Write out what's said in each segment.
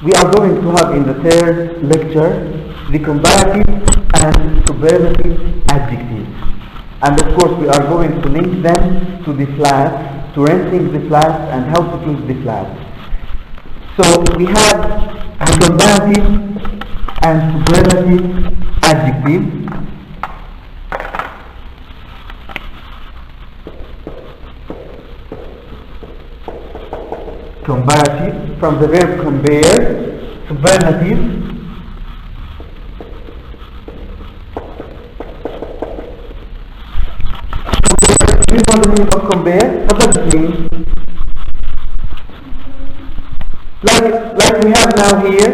we are going to have in the third lecture the comparative and superlative adjectives. And of course we are going to link them to the flats, to renting the flats and how to choose the flats. So we have a comparative and superlative adjective. Comparative from the verb compare, superlative do you know the meaning of compare? What does it mean? Like we have now here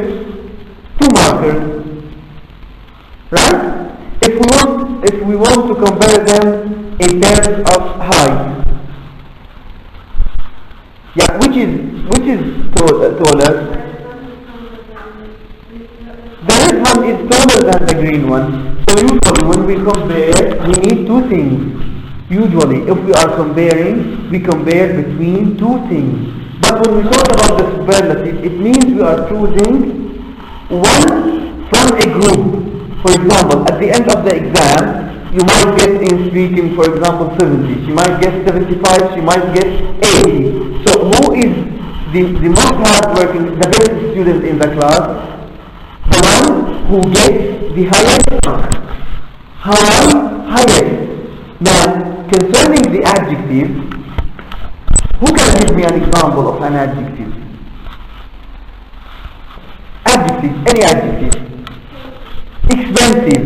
two markers, right? If we want to compare them in terms of height, yeah, which is taller? The red one is taller than the green one. So usually when we compare, we need two things. Usually if we are comparing, we compare between two things. But when we talk about the superlative, it means we are choosing one from a group. For example, at the end of the exam, you might get in speaking, for example, 70. She might get 75, she might get 80. So who is the most hard-working, the best student in the class? The one who gets the highest mark. Highest. Now, concerning the adjective, who can give me an example of an adjective? Adjective, any adjective. Expensive.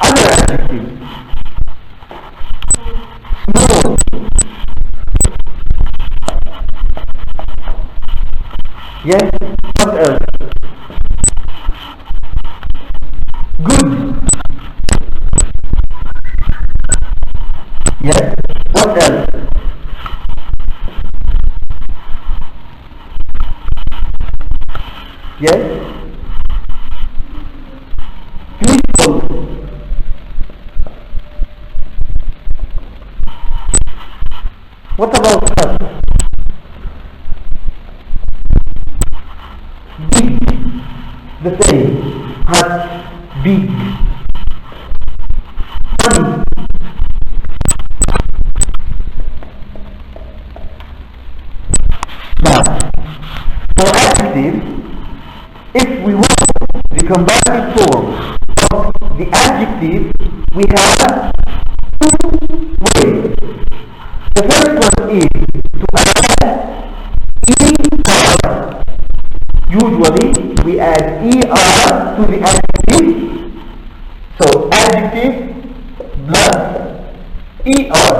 Other adjective. Small. Yes, what else? Good. Yes, what else? Yes? Peaceful. What about that? Big. The same. Hot. Big. Funny. Now, for adjective, if we want the comparative form of the adjective, we have two ways. The first one is to add ER. Usually we add ER to the adjective. So adjective plus ER.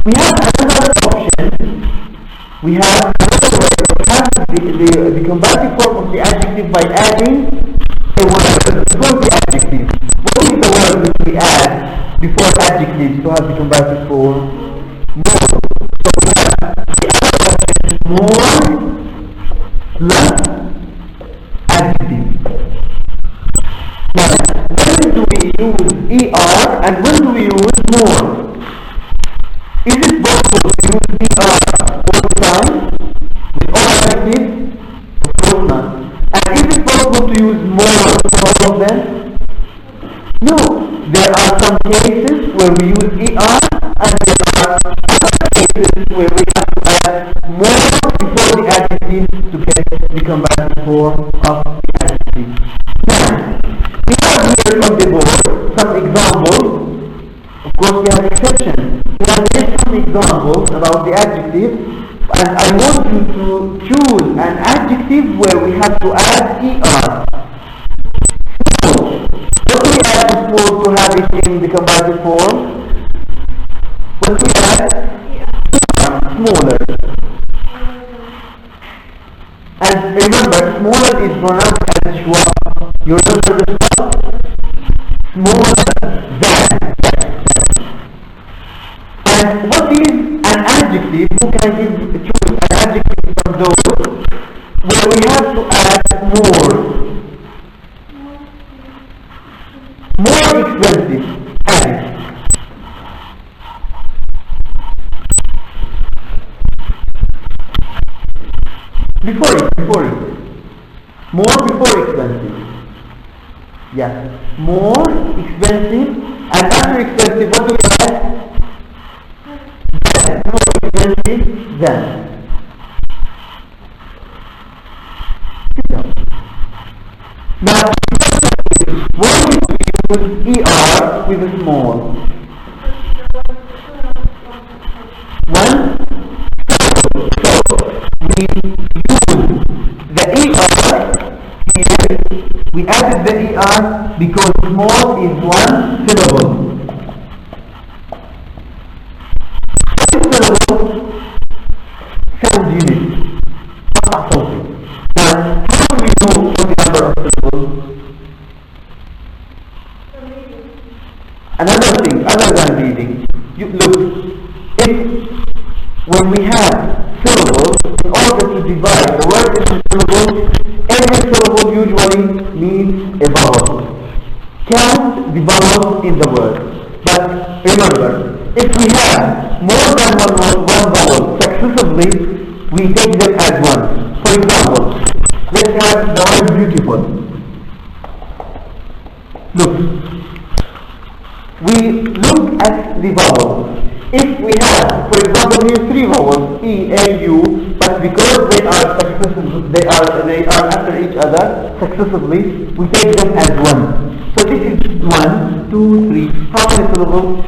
We have another option. We have another way of having the comparative form of the adjective by adding a word before the adjective. What is the word that we add before adjectives to have the comparative form? More. So we have the other option, more plus adjective. Now, when do we use ER and when do we use more? Is it possible to use ER all the time with all adjectives? Of course not. And is it possible to use more for all of them? No. There are some cases where we use ER and there are other cases where we have to add more before the adjective to get the comparative form of the adjective. Now, we have here on the board some examples. Of course, we have exceptions. We have here some examples about the adjective, and I want you to choose an adjective where we have to add ER. Small. What do we add to small to have it in the comparative form? What do we add? ER. Smaller. And remember, smaller is pronounced as schwa. You remember the schwa? Smaller than. And what is an adjective? Who can choose an adjective from those where we have to add more? More expensive. Add it. Before it. More before expensive. Yeah. More expensive, and after expensive, what do we add? More expensive than. Now, why do we use ER with a small? One, so we use the ER here. We added the ER because small is one syllable. What is syllable? Sound unit. Not something. Now, how do we know what the number of syllables? Another thing, other than reading, you look, when we have syllables, in order to divide the word into syllables, every syllable usually means a vowel. Count the vowels in the word. But remember, if we have more than one vowel successively, we take them as one. For example, let's have the word beautiful. Look. We look at the vowels. If we have, for example, here three vowels, E, A, U, but because they are after each other successively, we take them as one. So this is 1, 2, 3. How many syllables?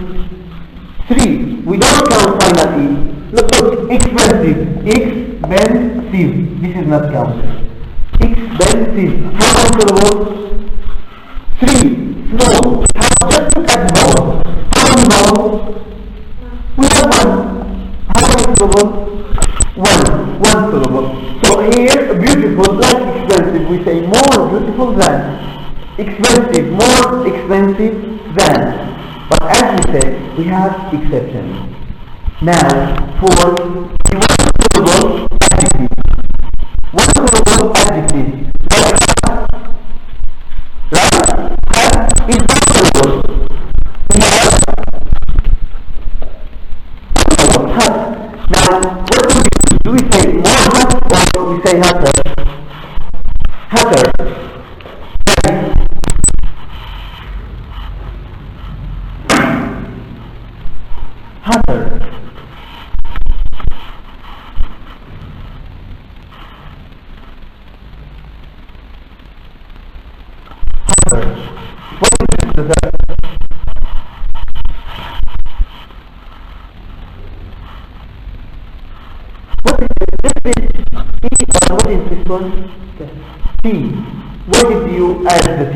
3. We don't count final E. Look, expensive. Expensive. This is not counted. Expensive. How many syllables? 3. Small. Just look at the vowels. How many vowels? We have one. How many syllables? One syllable. So here, beautiful, like expensive, we say more beautiful than. Expensive, more expensive than. But as we said, we have exceptions. Now, for the one syllable adjective. One syllable adjective. Right? Is one syllable. We have hut. Now, what do we say more hut or we say hatter? Hatter. Hatter. Hatter. What is the what is this one? T. Why did you add the T?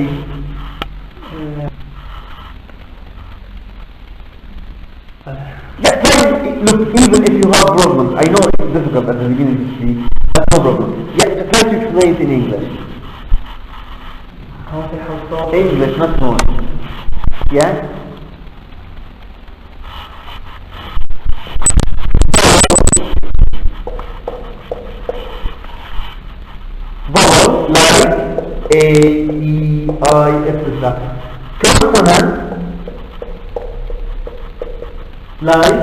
Look, even if you have problems, I know it's difficult at the beginning to speak, but no problem. Yeah, try to explain it in English. English, not more. Yeah? Vowel like A, E, I, etc. Consonant like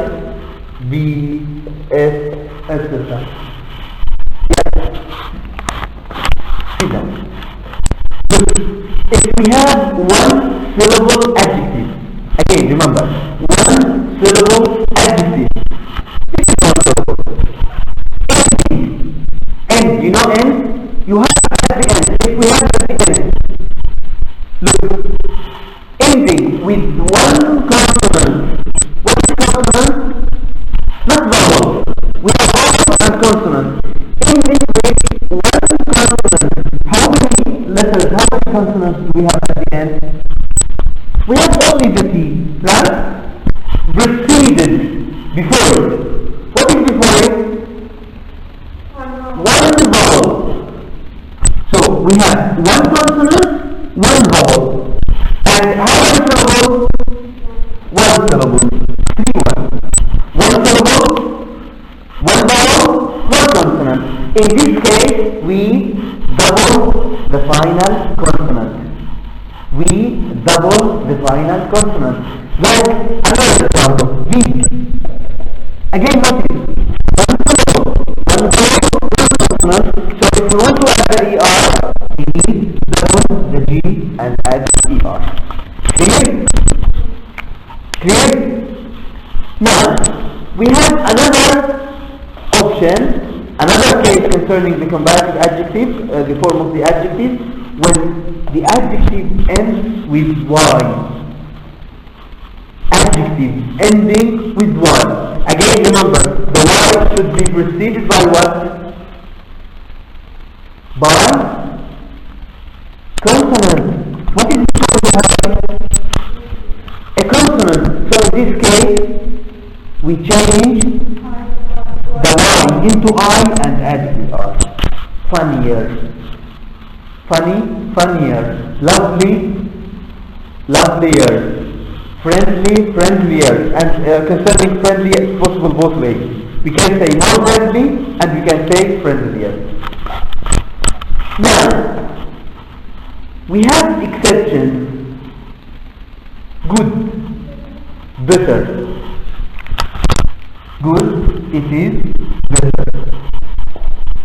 B, S, etc. If we have one syllable adjective, again remember, one syllable adjective, this is one syllable. End, you know end? You have at the end. If we have at the end, look, ending with one consonant. What is consonant? Not vowel. We have vowel and consonant. Ending with one consonant. How many letters, how many consonants do we have at the end? We have only the T, right? Preceded, before it. What is before it? One vowel. So we have one consonant, one vowel. And how many syllables? One syllable. 3 1. One syllable, one vowel, one consonant. In this case, we double the final consonant. We double the final consonant. Like another example, big. Again, notice. One syllable, one vowel, one consonant Clear? Now, we have another option, another case concerning the comparative adjective, the form of the adjective, when the adjective ends with Y. Adjective ending with Y. Again, remember, the Y should be preceded by what? By consonant. What is a consonant? So in this case, we change the Y into I and add the R. Funnier. Funny, funnier. Lovely, lovelier. Friendly, friendlier. And concerning friendly, it's possible both ways. We can say more friendly and we can say friendlier. Now, we have exceptions. Good, better. Good, it is better.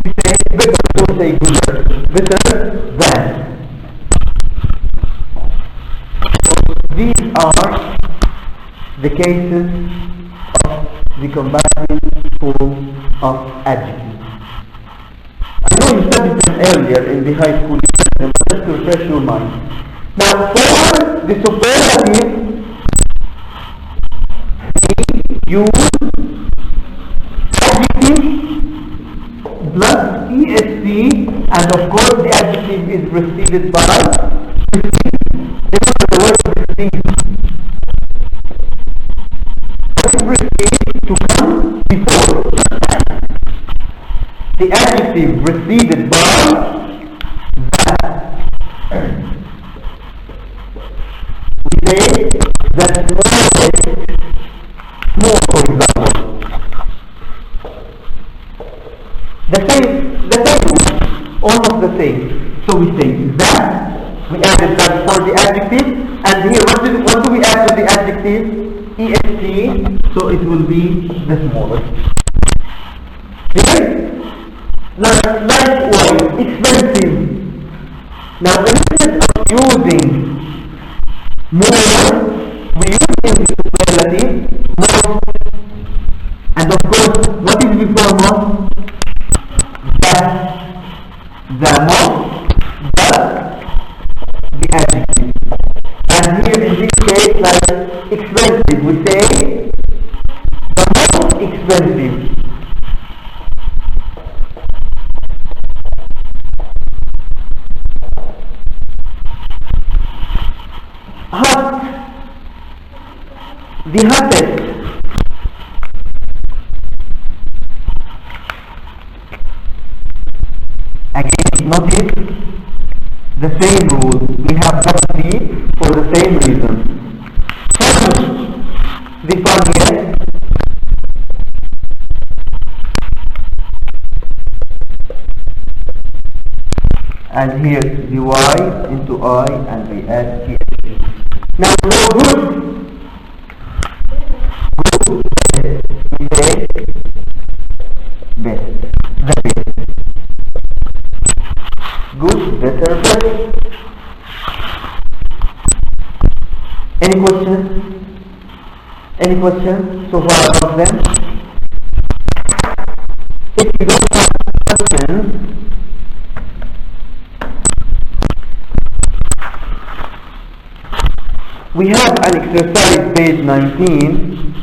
We say better, don't say gooder. Better than. So these are the cases of the comparative form of adjectives. I know you studied them earlier in the high school, but just to refresh your mind. Now, for the superlative, we use adjective plus ESC, and of course the adjective is preceded by remember the word precede. Precede to come before. The adjective preceded by that. We say that small, for example. The same, almost the same. So we say that, we added that for the adjective, and here what do we add to the adjective? EST, so it will be the smallest. Okay? Likewise, expensive. Now instead of using more, we use in the superlative more. And of course, what is before more? The most, the adjective. And here in this case, like expensive, we say the most expensive. Hot, the hottest. Again, notice the same rule. We have C for the same reason. The funniest. And here the Y into I and we add T. Now good. Good. We say best. The best. Good, better, best. Any questions? Any questions so far about them? If you don't have questions, we have an exercise page 19.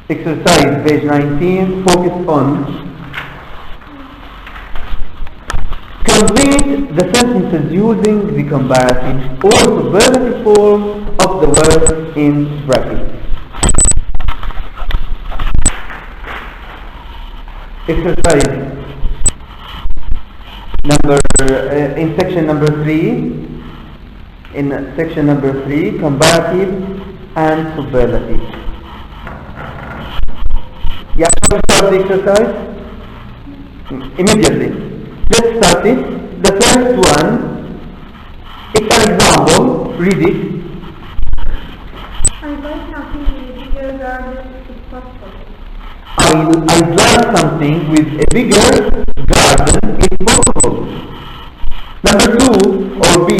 Exercise page 19, focus on complete the sentences using the comparative or superlative form of the word in brackets. Exercise number in section number 3. In section number 3, comparative and superlative. Yeah, shall we start the exercise? Immediately. Let's start it. The first one, it's an example. Read it. I'd like something with a bigger garden if possible. I'd like something with a bigger garden if possible. Number 2 or B.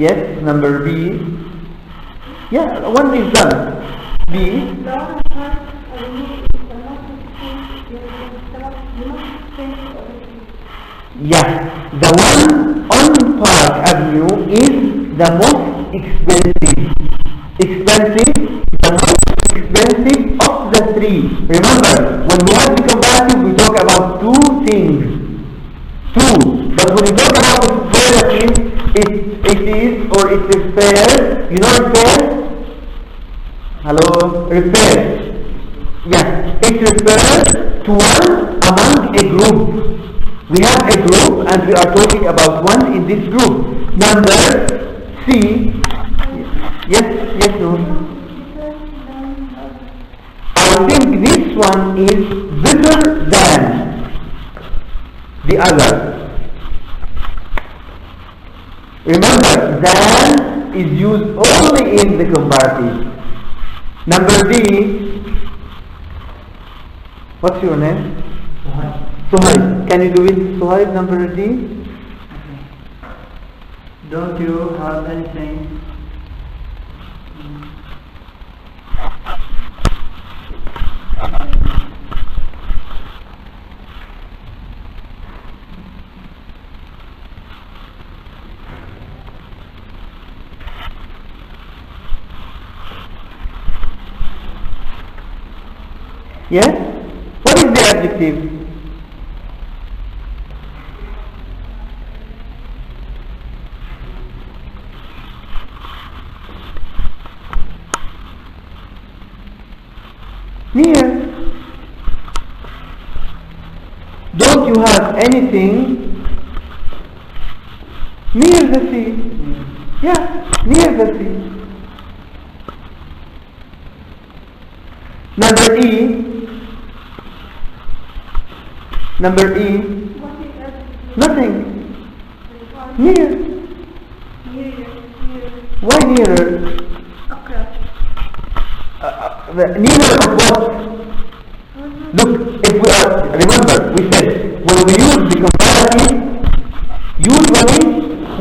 Yes, number B. Yeah, one is done. B. The other part of the movie is the most expensive of the three. Yeah, the one on Park Avenue is the most expensive. The most expensive of the three. Remember, when we have the comparative, we talk about two things. Two. But when we talk about superlative, it is or it refers. You know refer? Hello? Refer. Yeah, it refers to one among a group. We have a group and we are talking about one in this group. Number C. Yes, no. I think this one is better than the other. Remember, than is used only in the comparative. Number D. What's your name? Suhaib. Can you do it, Suhaib, number D? Okay. Don't you have anything? Yes? What is the adjective? Near. Don't you have anything near the sea? Yeah, near the sea. Number E. Number E. What is that? Nothing. Near. Near. Near. Why nearer? Okay. Nearer of what? Look, if we are, remember, we said, when we use the comparative, usually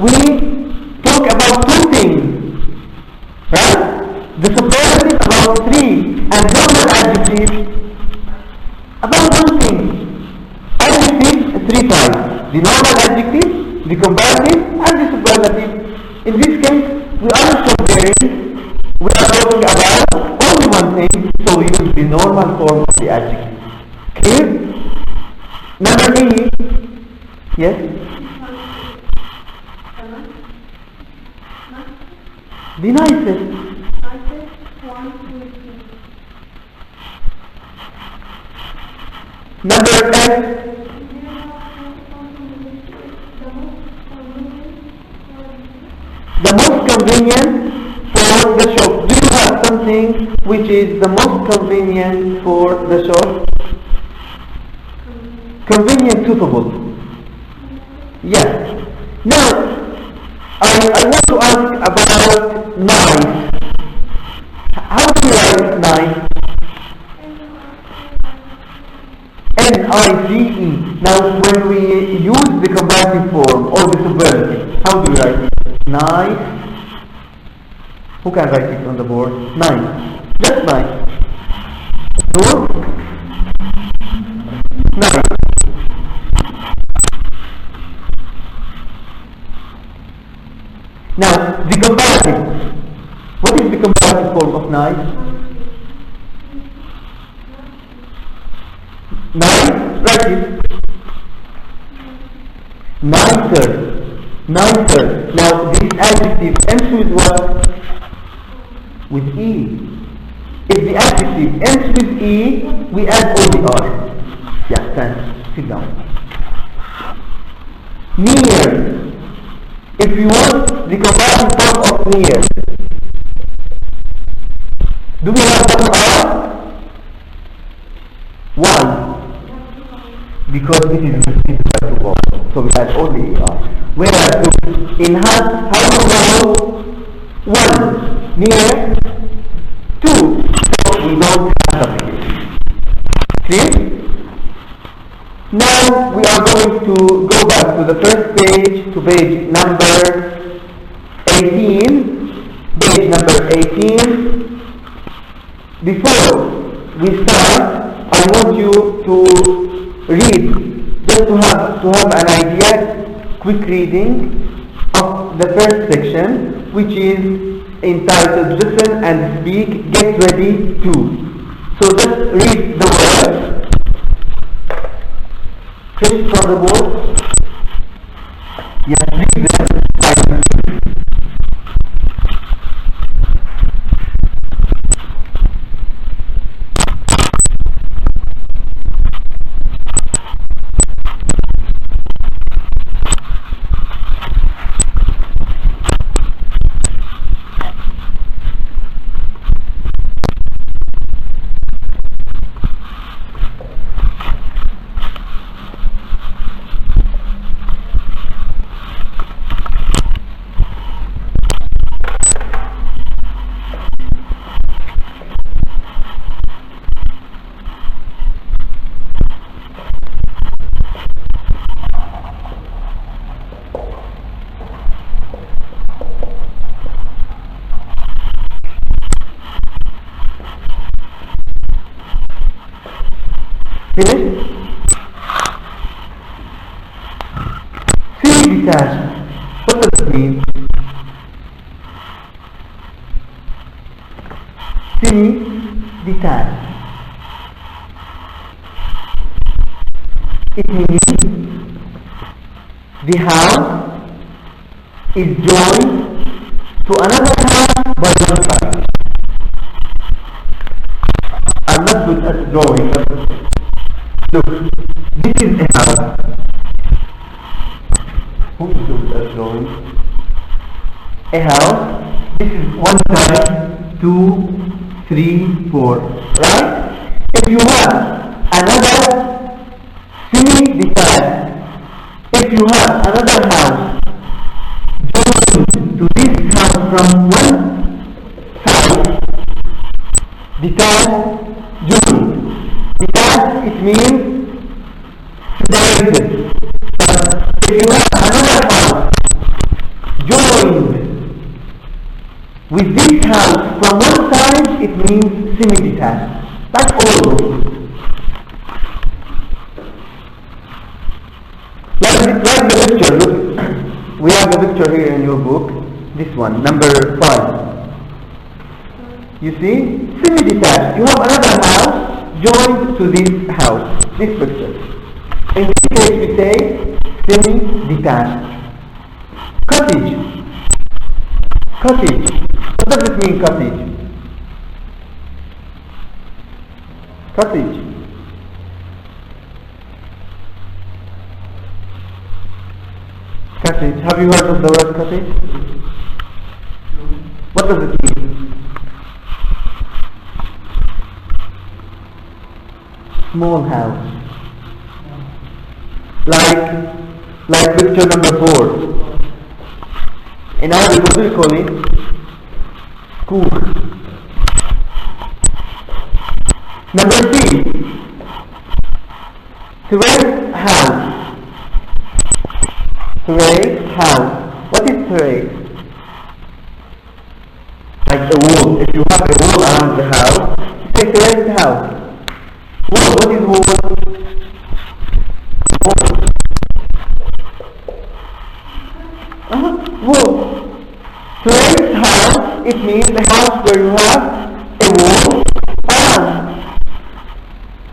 we talk about two things, right? The superlative about three, and normal adjective about one thing. Adjective, three types. The normal adjective, the comparative, and the superlative. In this case, we aren't comparing, we are talking about only one thing, so we use the normal form of the adjective. Clear? Number E. Yes? The nicest. Number F. The most convenient for the shop. Do you have something which is the most convenient for the shop? Convenient, suitable. Yes. Now, I want to ask about nice. How do you write nice? N-I-C-E. Now, when we use the comparative form or the superlative, how do you write it? Nice. Who can write it on the board? Nice. Just nice. Noor? Nice. Now, the comparative. What is the comparative form of nice? Nice, write it. Nicer. Nicer. Now, this adjective ends with what? With E. If the adjective ends with E, we add only R. Yeah, stand. Sit down. Near. If you want the comparative form of near, do we have one R? Why? Because it is difficult to walk, so we have only ER. Whereas in hand, how do we know? One, near, two, so we don't have substitution. Clear? Now we are going to go back to the first page, to page number 18. 18. Before we start, I want you to read, just to have an idea, quick reading of the first section, which is entitled Listen and Speak, Get Ready To. So just read the words, finish from the board. Yes, read them. Finished? Semi-detached. What does it mean? Semi-detached. It means the house is joined to another house by one side. I'm not good at drawing. Look, this is a house. Who is good at drawing? A house. This is one side, 2, 3, 4. Right? If you have another semi-detached, if you have another house joined to this house from one side, detached, joined. Detached, it means separated. But if you have another house joined with this house from one side, it means semi-detached. That's all. Like the picture, look. We have the picture here in your book. This one, number 5. You see? Semi-detached. You have another house joined to this house, this picture. In this case we say semi-detached. Cottage. Cottage. What does it mean, cottage? Cottage. Cottage. Have you heard of the word cottage? What does it mean? Small house. Like picture number 4. In Arabic, what do we call it? School. Number 3. Terrace house. Terrace house. What is terrace? Like a wall. If you have a wall around the house, you say terrace house. Wall. What is wall? Wall. Terrace house, it means the house where you have a wall around.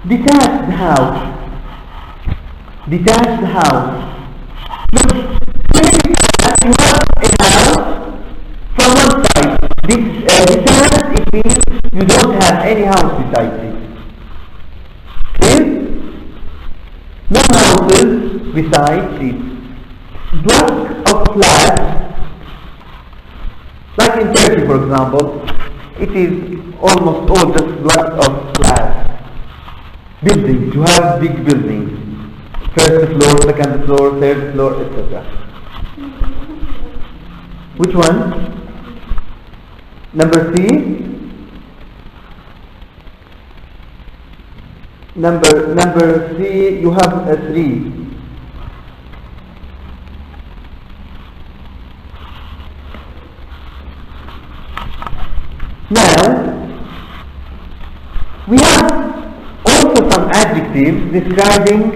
Detached house. Detached house. Look, you have a house from one side. Detached, it means you don't have any house besides it. Okay? No houses besides it. Block of flats, like in Turkey for example, it is almost all just blocks of flats. Buildings, you have big buildings. First floor, second floor, third floor, etc. Which one? Number 3. Number 3, you have a 3. We have also some adjectives describing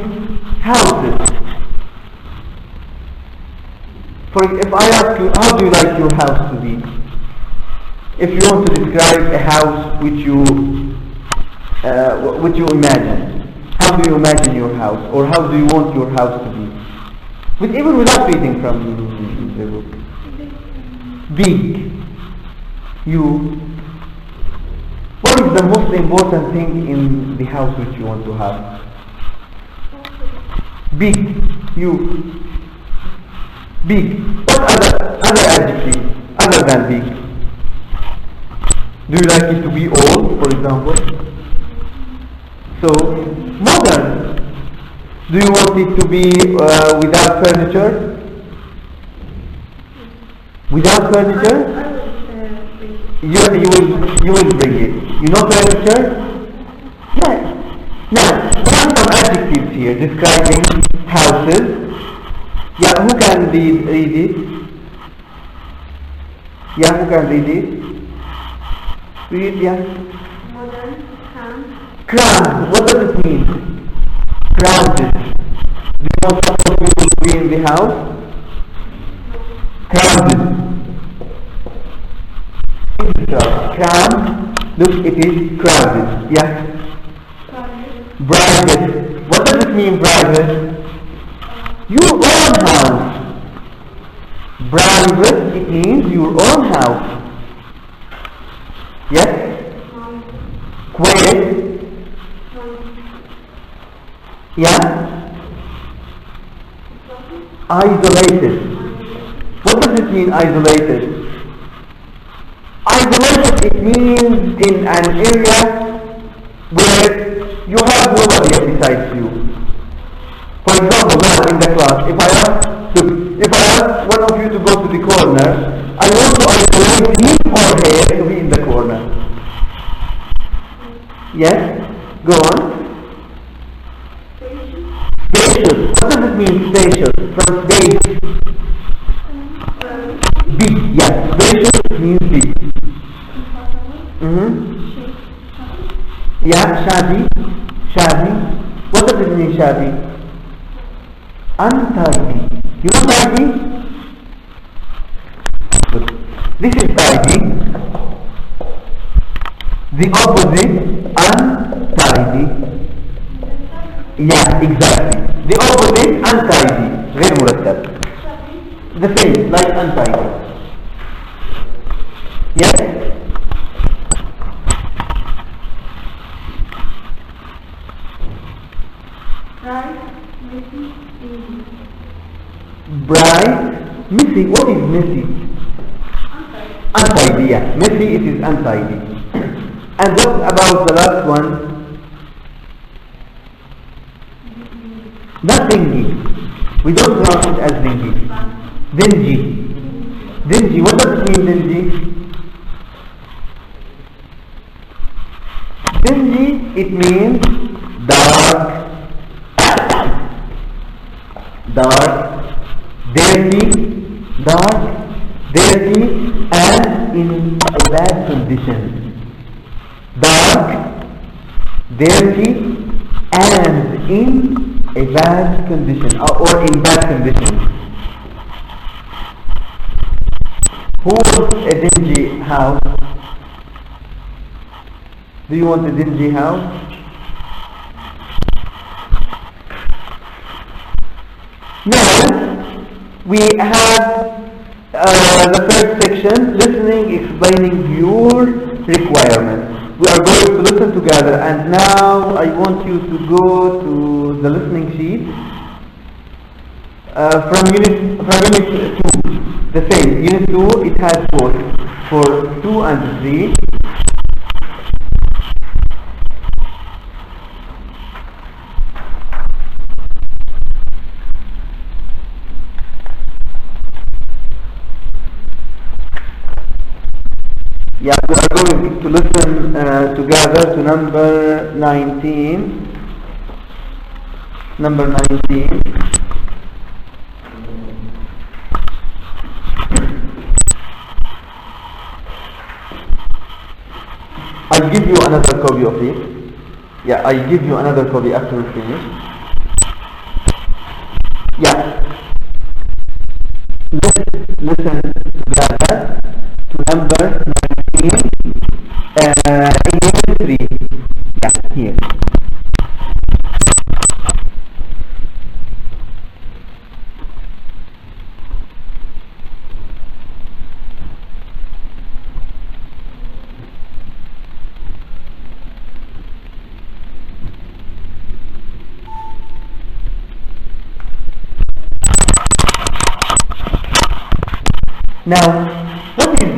houses. If I ask you, how do you like your house to be? If you want to describe a house which you imagine, how do you imagine your house, or how do you want your house to be? Even without reading from the book. Big. What is the most important thing in the house which you want to have? Big. Big. What other adjective other than big? Do you like it to be old, for example? So, modern. Do you want it to be without furniture? Without furniture? You will bring it. You know furniture? Yes. Now, we have some adjectives here describing houses. Yeah, who can read it? Yeah, who can read it? Read, yeah. Modern, Cramped. What does it mean? Crowded. Do you want some people to be in the house? Crowded. Cramped. Look, it is crowded. Yeah. Private. What does it mean, private? Your own house. Private, it means your own house. Yes? Quiet. Yeah? Isolated. What does it mean, isolated? Isolated, it means in an area where you have nobody besides you. For example, now in the class, if I ask one of you to go to the corner, I want to isolate him or her to be in the corner. Yes? Go on. Spacious. What does it mean, spacious? From space. Big. Yes. Spacious means big. Yeah. Shabby. What does it mean, shabby? Untidy. You know tidy? Good. This is tidy. The opposite, untidy. Yeah, exactly. The opposite, untidy. غير مرتب. The same, like untidy. Yes? Bright, messy. What is messy? Untidy, yeah. Messy, it is untidy. And what about the last one? Not dingy. We don't pronounce it as dingy. Dingy. What does it mean, dingy? Dingy, it means dark, dirty, and in a bad condition. Dark, dirty, and in a bad condition, or in bad condition. Who wants a dingy house? Do you want a dingy house? Now, we have the first section, listening, explaining your requirements. We are going to listen together, and now I want you to go to the listening sheet from unit 2. The same, unit 2, it has both for 2 and 3. Yeah, we are going to listen together to number 19. Number 19. I'll give you another copy of it. Yeah, I give you another copy after we finish. Yeah. Let's listen together to number 19, 3. Yeah, here. Now, what is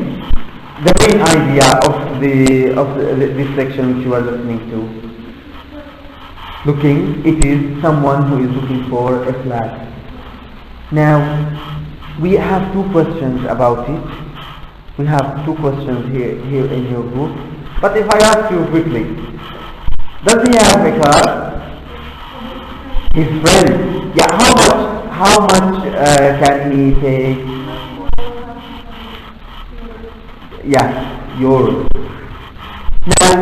the main idea of this section which you are listening to? It is someone who is looking for a flag. Now, we have 2 questions about it. We have 2 questions here in your book. But if I ask you quickly, does he have a car? His friend. Yeah, how much can he take? Yeah, yours. Now,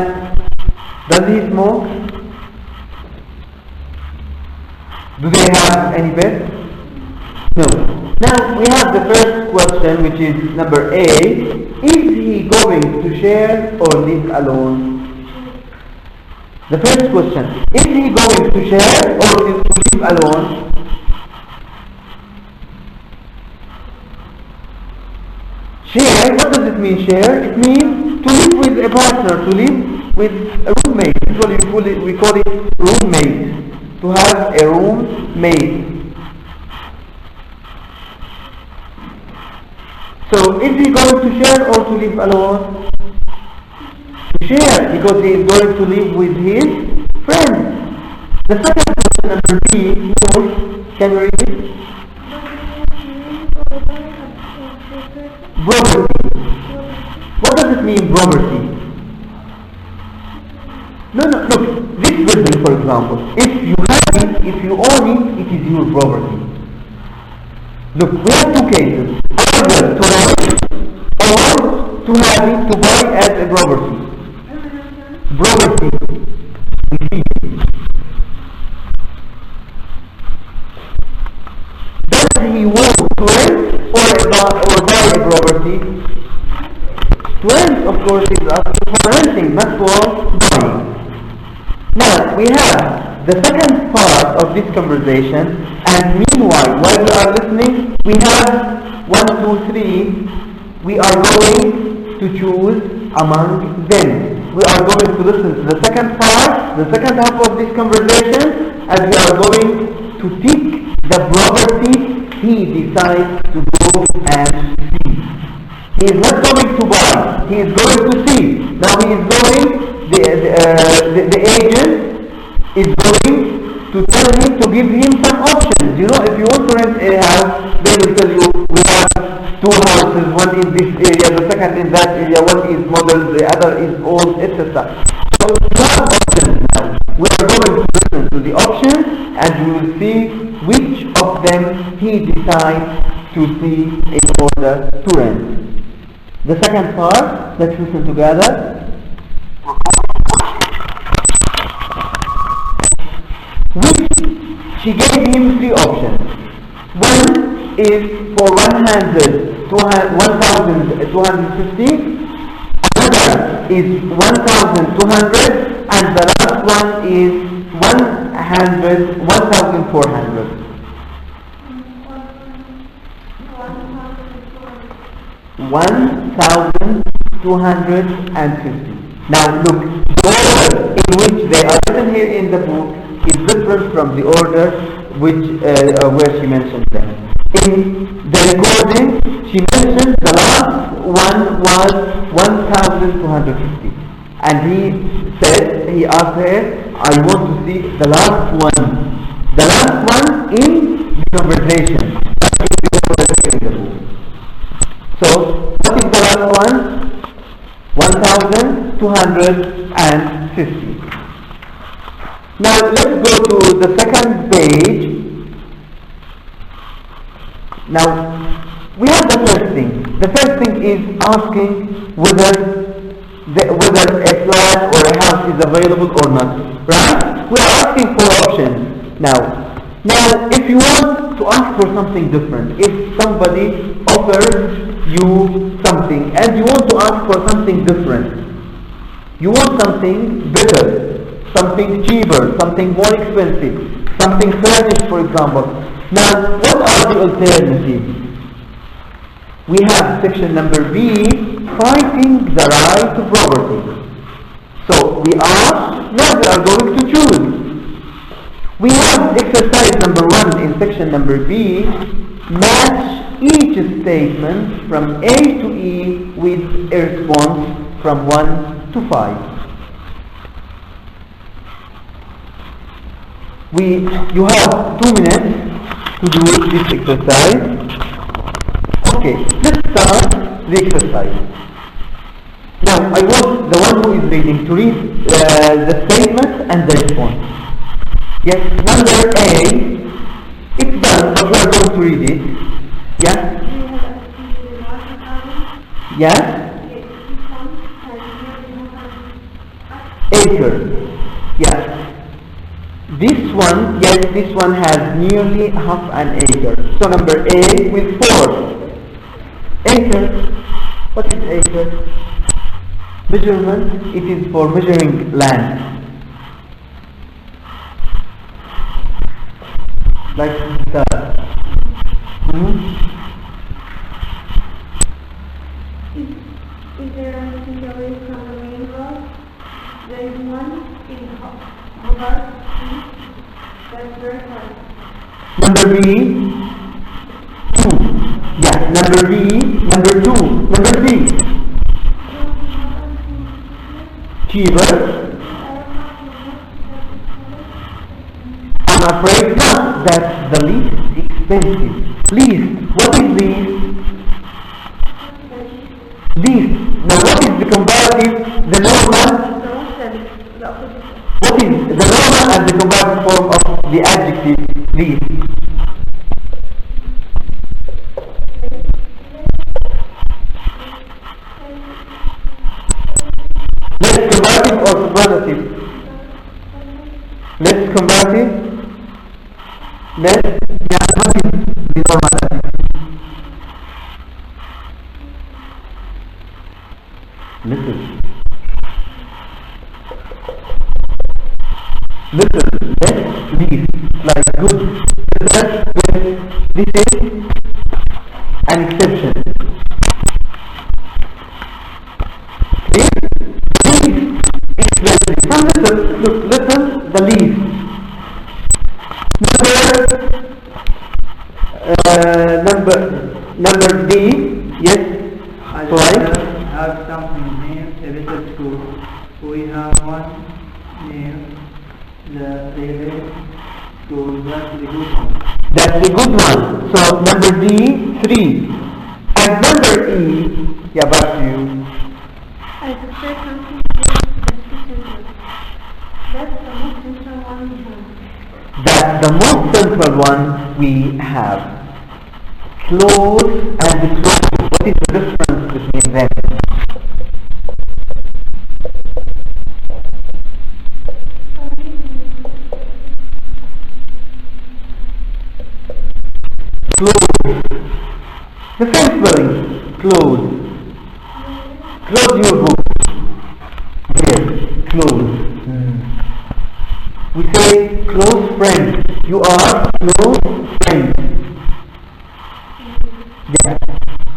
does he smoke? Do they have any pets? No. Now, we have the first question, which is number A. Is he going to share or live alone? The first question. Is he going to share or live alone? Share, what does it mean share? It means to live with a partner, to live with a roommate. Usually we call it roommate. To have a roommate. So is he going to share or to live alone? To share, because he is going to live with his friends. The second question, number B, can you read it? Property. What does it mean, property? No, look, this building, for example, if you have it, if you own it, it is your property. Look, we have 2 cases. Either to rent or to have it, to buy as a property. Property. Does he want to rent or buy a property? To rent, of course, is for renting, not for buying. Now, we have the second part of this conversation, and meanwhile, while we are listening, we have 1, 2, 3. We are going to choose among them. We are going to listen to the second part, the second half of this conversation, and we are going to pick the property he decides to go and see. He is not going to buy, he is going to see. Now he is going, the agent is going to tell him, to give him some options. You know, if you want to rent a house, they will tell you, we have 2 houses, one in this area, the second in that area, one is model, the other is old, etc. So we have options now. We are going to listen to the options and we will see which of them he decides to see in order to rent. The second part, let's listen together. She gave him 3 options. One is for 1,250, another is 1,200, and the last one is 1,400. 1,250. Now look, the order in which they are written here in the book is different from the order which where she mentioned them. In the recording, she mentioned the last one was 1,250, and he asked her, I want to see the last one in the conversation. So what is the last one? 1,250. Now let's go to the second page. Now we have the first thing. The first thing is asking whether a flat or a house math is available or not, right? We are asking for options. Now, if you want to ask for something different, if somebody offers you something and you want to ask for something different, you want something better, something cheaper, something more expensive, something furnished, for example. Now, what are the alternatives? We have section number B, fighting the right to property. So we are going to choose. We have exercise number 1 in section number B, match each statement from A to E with a response from 1 to 5. You have 2 minutes to do this exercise. Okay, let's start the exercise. Now, I want the one who is reading to read the statement and the response. Yes, number A, it's done, but we are going to read it. Yes? Yes? Acre. Yes. This one has nearly half an acre. So number A with 4. Acre. What is acre? Measurement. It is for measuring land. Like that. Is there anything away from the main road? There is one in Hobart. That's very hard. Number B, 2. Yeah, number B, number 2, number B. Cheaper. I'm afraid not. That's the least expensive. Least. What is least? Least. Now what is the comparative? The normal? What is the normal and the comparative form of the adjective least? Less comparative or superlative? Less comparative? Less? Yeah, what is the normal adjective? Little. Little, less, least, like good. This is an exception. Okay? Least, expensive. Some little, look, little, the least. Number D, yes, right? Have something named a little school. We have one named the private school. That's the good one. That's the good one. So number D, 3. And number E, yeah, back to you. I prefer something close. That's the most central one we have. That's the most central one we have. Close and close. What is the difference between them? Close. The same spelling. Close. Close your book. There. Close. We say close friend. You are close friend. Yeah.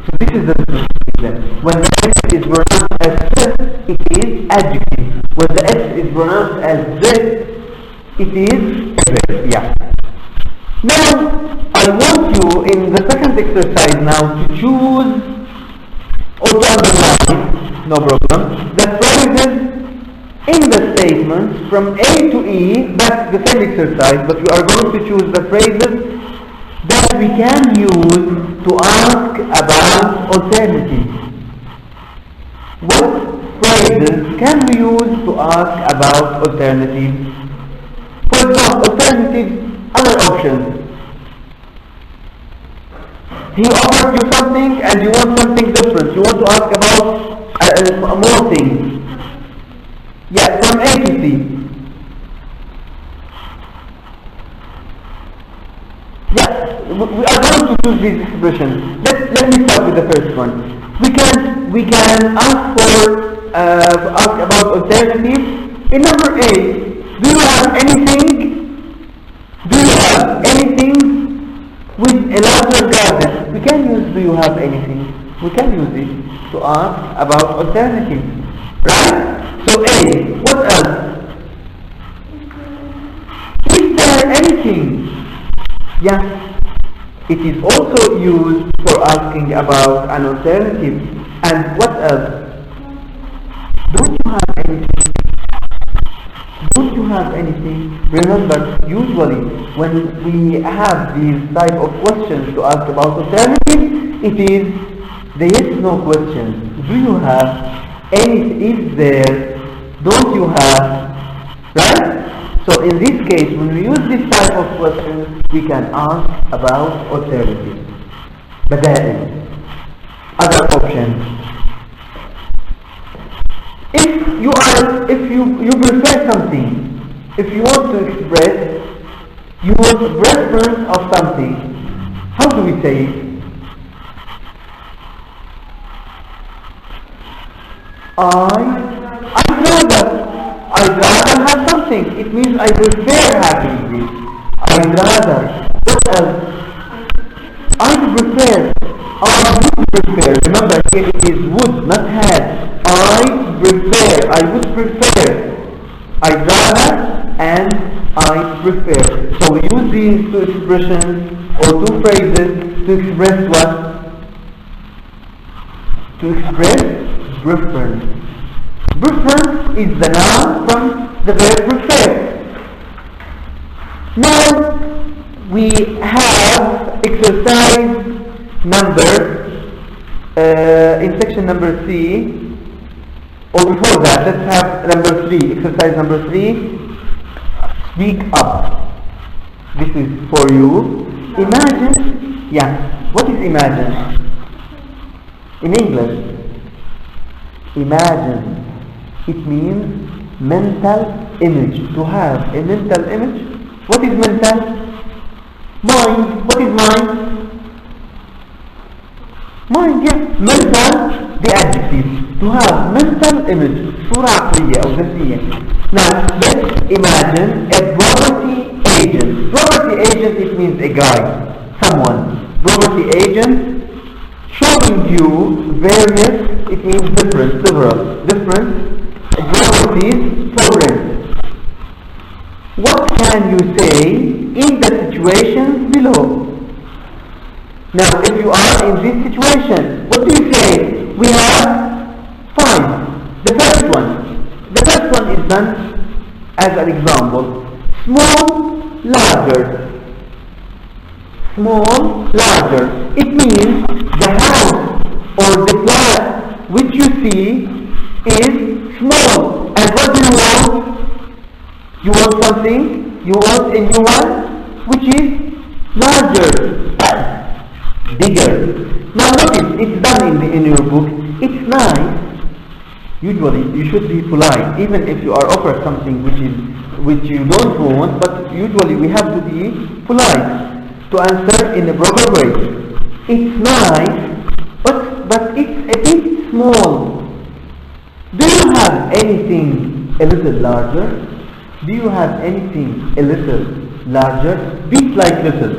So this is the difference. When the S is pronounced as S, it is adjective. When the S is pronounced as Z, it is adverb. Yeah. Now, I want you in the second exercise now to choose or to underline, no problem, the phrases in the statements from A to E. That's the same exercise, but you are going to choose the phrases that we can use to ask about alternatives. What phrases can we use to ask about alternatives? For example, alternatives, other options. He offered you something and you want something different. You want to ask about more things. Yeah, from A to C. Yeah, we are going to use this expression. Let me start with the first one. We can ask about alternatives. In number A, do you have anything? Do you have anything with a larger garden? We can use do you have anything? We can use it to ask about alternatives. Right? So A, what else? Is there anything? Yeah. It is also used for asking about an alternative. And what else? Don't you have anything? Don't you have anything? Remember, usually when we have these type of questions to ask about alternatives, it is the yes/no question. Do you have any? Is there? Don't you have? Right? So in this case, when we use this type of questions, we can ask about alternatives, بدائل, other options. If you prefer something, if you want to express your preference of something, how do we say it? I'd rather have something. It means I prefer having this. I'd rather. What else? I prefer. I would prefer. Remember here it is would, not had. I prefer. I would prefer. I'd rather and I prefer. So we use these two expressions or two phrases to express what? To express preference. Preference is the noun from the verb prefer. Now we have exercise number in section number C, or before that, let's have number 3, exercise number 3. Speak up. This is for you. Imagine, yeah, what is imagine? In English, imagine. It means mental image. To have a mental image. What is mental? Mind. What is mind? Mind, yeah. Mental, the adjective. To have mental image. صورة عقلية أو ذاتية. Now, let's imagine a property agent. Property agent, it means a guy. Someone. Property agent showing you various, it means different, several, different properties for rent. What can you say in the situations below? Now, if you are in this situation, what do you say? We have 5. The first one is done as an example. Small, larger. Small, larger. It means the house or the flat which you see is small. And what do you want? You want something? You want a new one which is larger, bigger. Now notice, it's done in your book. It's nice. Usually you should be polite, even if you are offered something which you don't want, but usually we have to be polite to answer in a proper way. It's nice, but it's a bit small. Do you have anything a little larger? Do you have anything a little larger? Bit like little.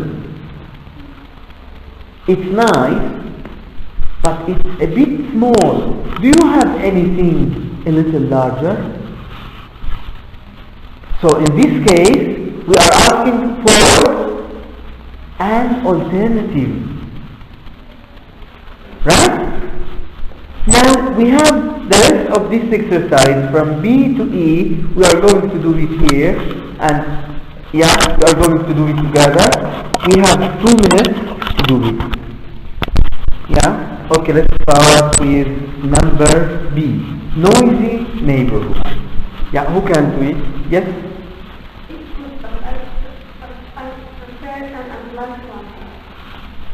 It's nice, but it's a bit small. Do you have anything a little larger? So in this case, we are asking for an alternative. Right? Now we have the rest of this exercise from B to E. We are going to do it here, and yeah, we are going to do it together. We have 2 minutes to do it. Yeah? Okay, let's start with number B. Noisy neighborhood. Yeah, who can do it? Yes?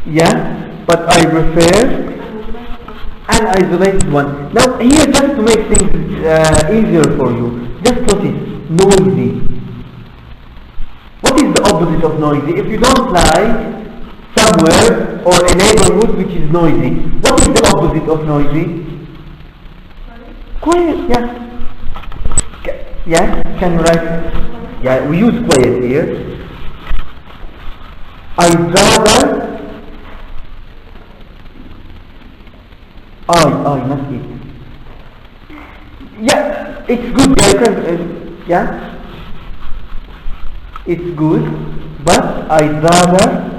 Yeah, but I prefer an isolated one. Now here, just to make things easier for you, just notice, noisy. What is the opposite of noisy? If you don't like somewhere or a neighborhood which is noisy, what is the opposite of noisy? Quiet, yeah. Yeah, can you write? Yeah, we use quiet here. I'd rather not it. Yeah, it's good. Yeah, it's good, but I'd rather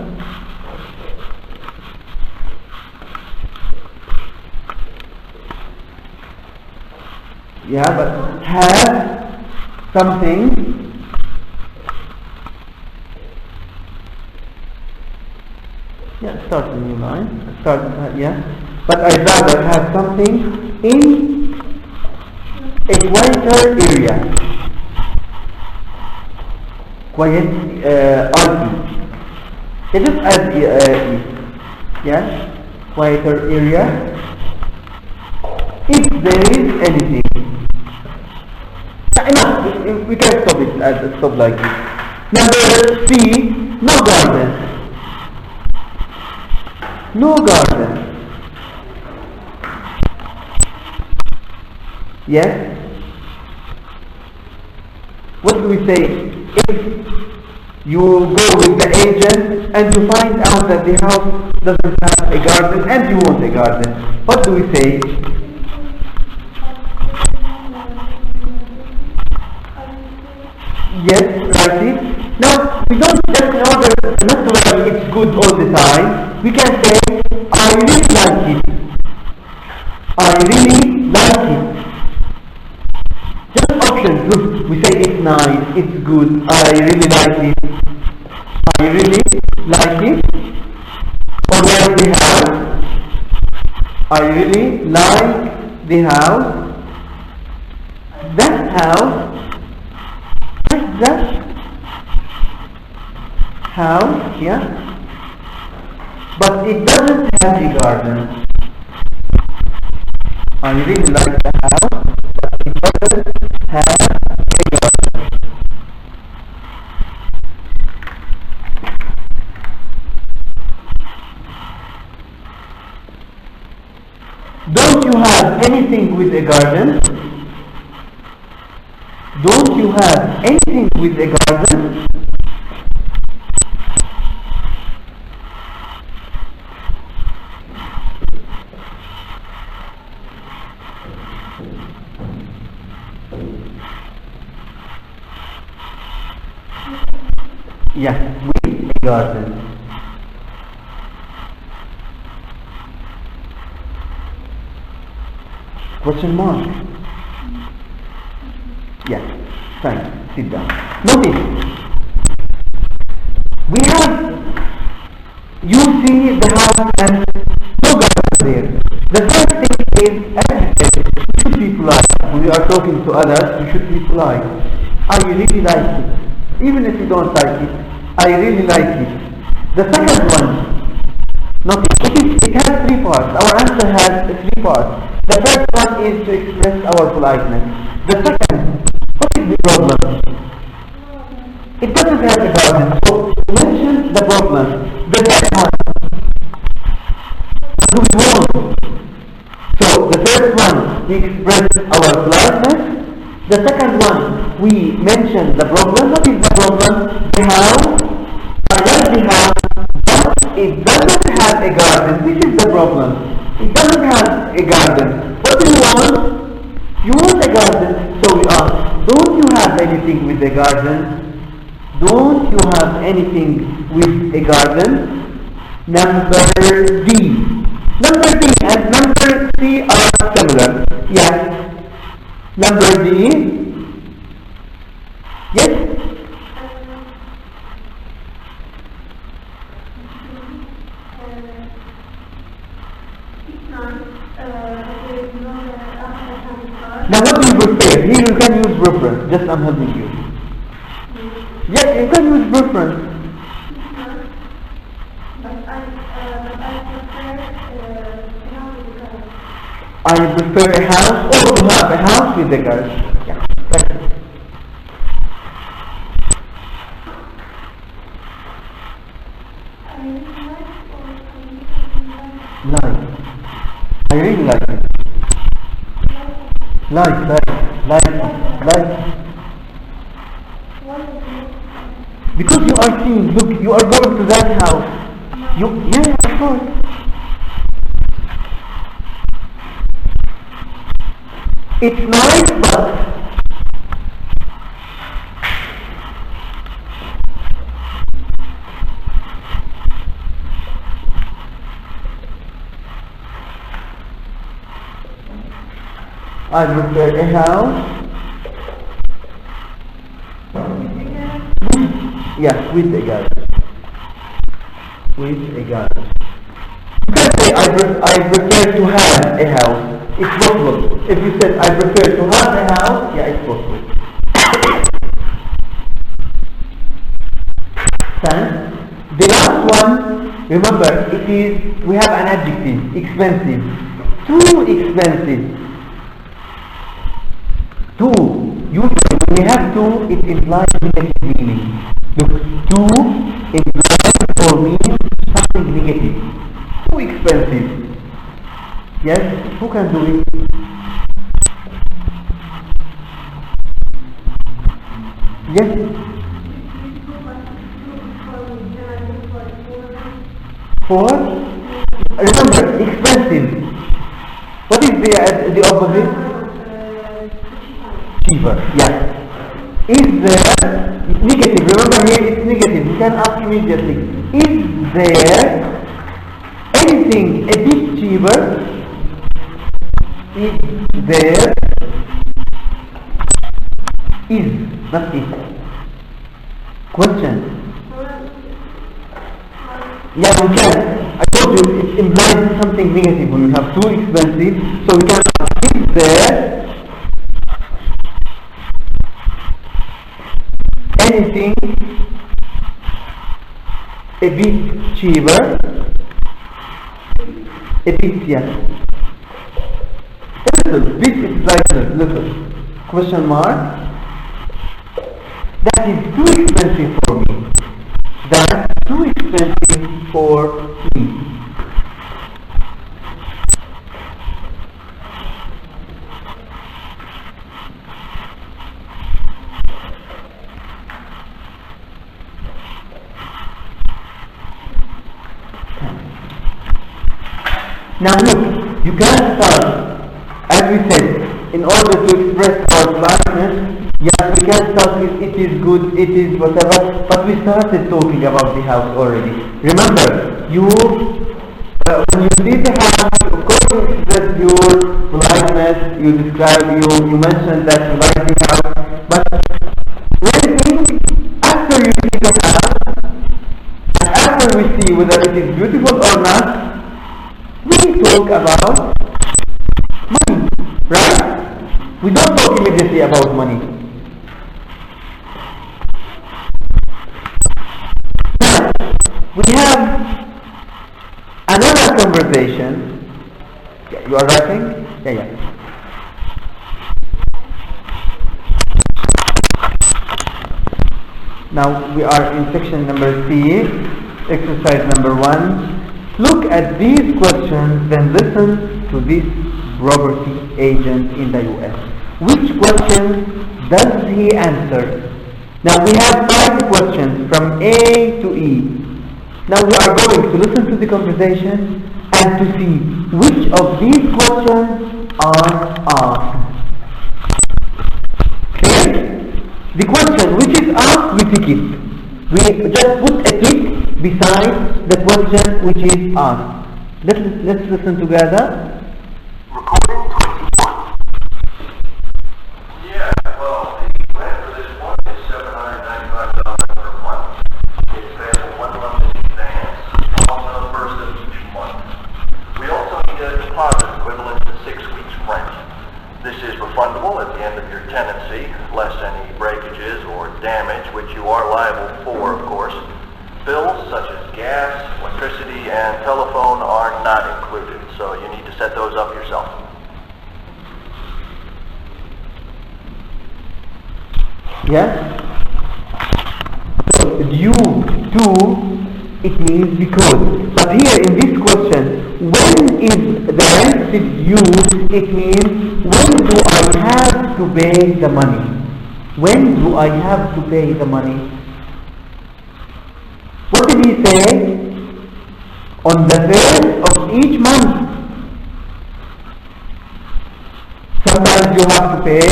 have something start a new line. But I'd rather have something in a quieter area. Quiet, RE. Just add E. Quieter area. If there is anything. Enough. We can stop like this. Number C, no garden. No garden. Yes? What do we say? If you go with the agent and you find out that the house doesn't have a garden and you want a garden, what do we say? Yes, write it. Now, we don't just in order not to write it's good all the time, we can say, I really like it. I really like it. Just options, look, we say it's nice, it's good, I really like it. I really like it. Or like the house. I really like the house. That house. That house, but it doesn't have a garden. I really like the house, but it doesn't have a garden. Don't you have anything with a garden? Don't you have anything with a garden? With a garden. Question mark. Fine. Sit down. Notice, you see the house and no garden there. The first thing is, as you said, you should be polite. When you are talking to others, you should be polite. I really like it. Even if you don't like it, I really like it. The second one, notice, it has three parts. Our answer has three parts. The first one is to express our politeness. The second, what is the problem? It doesn't have a garden, so mention the problem. The third one, what do we want? So the first one, we express our politeness. The second one, we mention the problem. What is the problem? The house. I like the house, but it doesn't have a garden. This is the problem. It doesn't have a garden. What do you want? You want a garden. So we ask, don't you have anything with a garden? Don't you have anything with a garden? Number D. Number D and number C are similar. Number D. Yes? Now what do you prefer? Here you can use reference. Just I'm helping you. Yes, you can use reference. I prefer a house or to have a house with a garden. Like. What is it? Because you are seeing, look, you are going to that house. Yeah, of course. It's nice, but I prefer a house. Yeah, with a garage. With a garage. You can say I prefer to have a house. It's possible. If you said I prefer to have a house, yeah, it's possible. Thanks. The last one, remember, we have an adjective, expensive. Too expensive. Too. Usually when we have too, it implies negative meaning. Look, too implies or means something negative. Too expensive. Yes? Who can do it? Yes? For? Remember, expensive. What is the opposite? Cheaper. Yeah. Is there negative? Remember here it's negative. You can ask immediately. Is there anything a bit cheaper? Is there? Is, not is. Question. Yeah, we can. I told you it implies something negative when we have too expensive. So we can ask, is there anything a bit cheaper? A bit, yeah. Bit is like little. Question mark. That is too expensive for me. That's too expensive for me. Now look, you can start, as we said, in order to express our politeness, yes, we can start with it is good, it is whatever, but we started talking about the house already. Remember, when you see the house, of course you express your politeness, you mentioned that you like the house, but after you see the house, and after we see whether it is beautiful or not, we talk about money, right? We don't talk immediately about money. Now, we have another conversation. Yeah, you are writing? Yeah. Now we are in section number C, exercise number 1. Look at these questions, then listen to this property agent in the US. Which questions does he answer? Now we have 5 questions from A to E. Now we are going to listen to the conversation and to see which of these questions are asked. Okay? The question which is asked, we tick it. We just put a tick beside the question which is asked. Let's listen together. Recording 21. Yeah, well, the rent for this one is $795 per month. It's payable 1 month in advance, also the first of each month. We also need a deposit equivalent to 6 weeks' rent. This is refundable at the end of your tenancy, less any breakages or damage, which you are liable for, of course. Bills such as gas, electricity, and telephone are not included, so you need to set those up yourself. Yes? So due to, it means because. But here in this question, when is the rent due? It means when do I have to pay the money? When do I have to pay the money? What did he say? On the first of each month. Sometimes you have to pay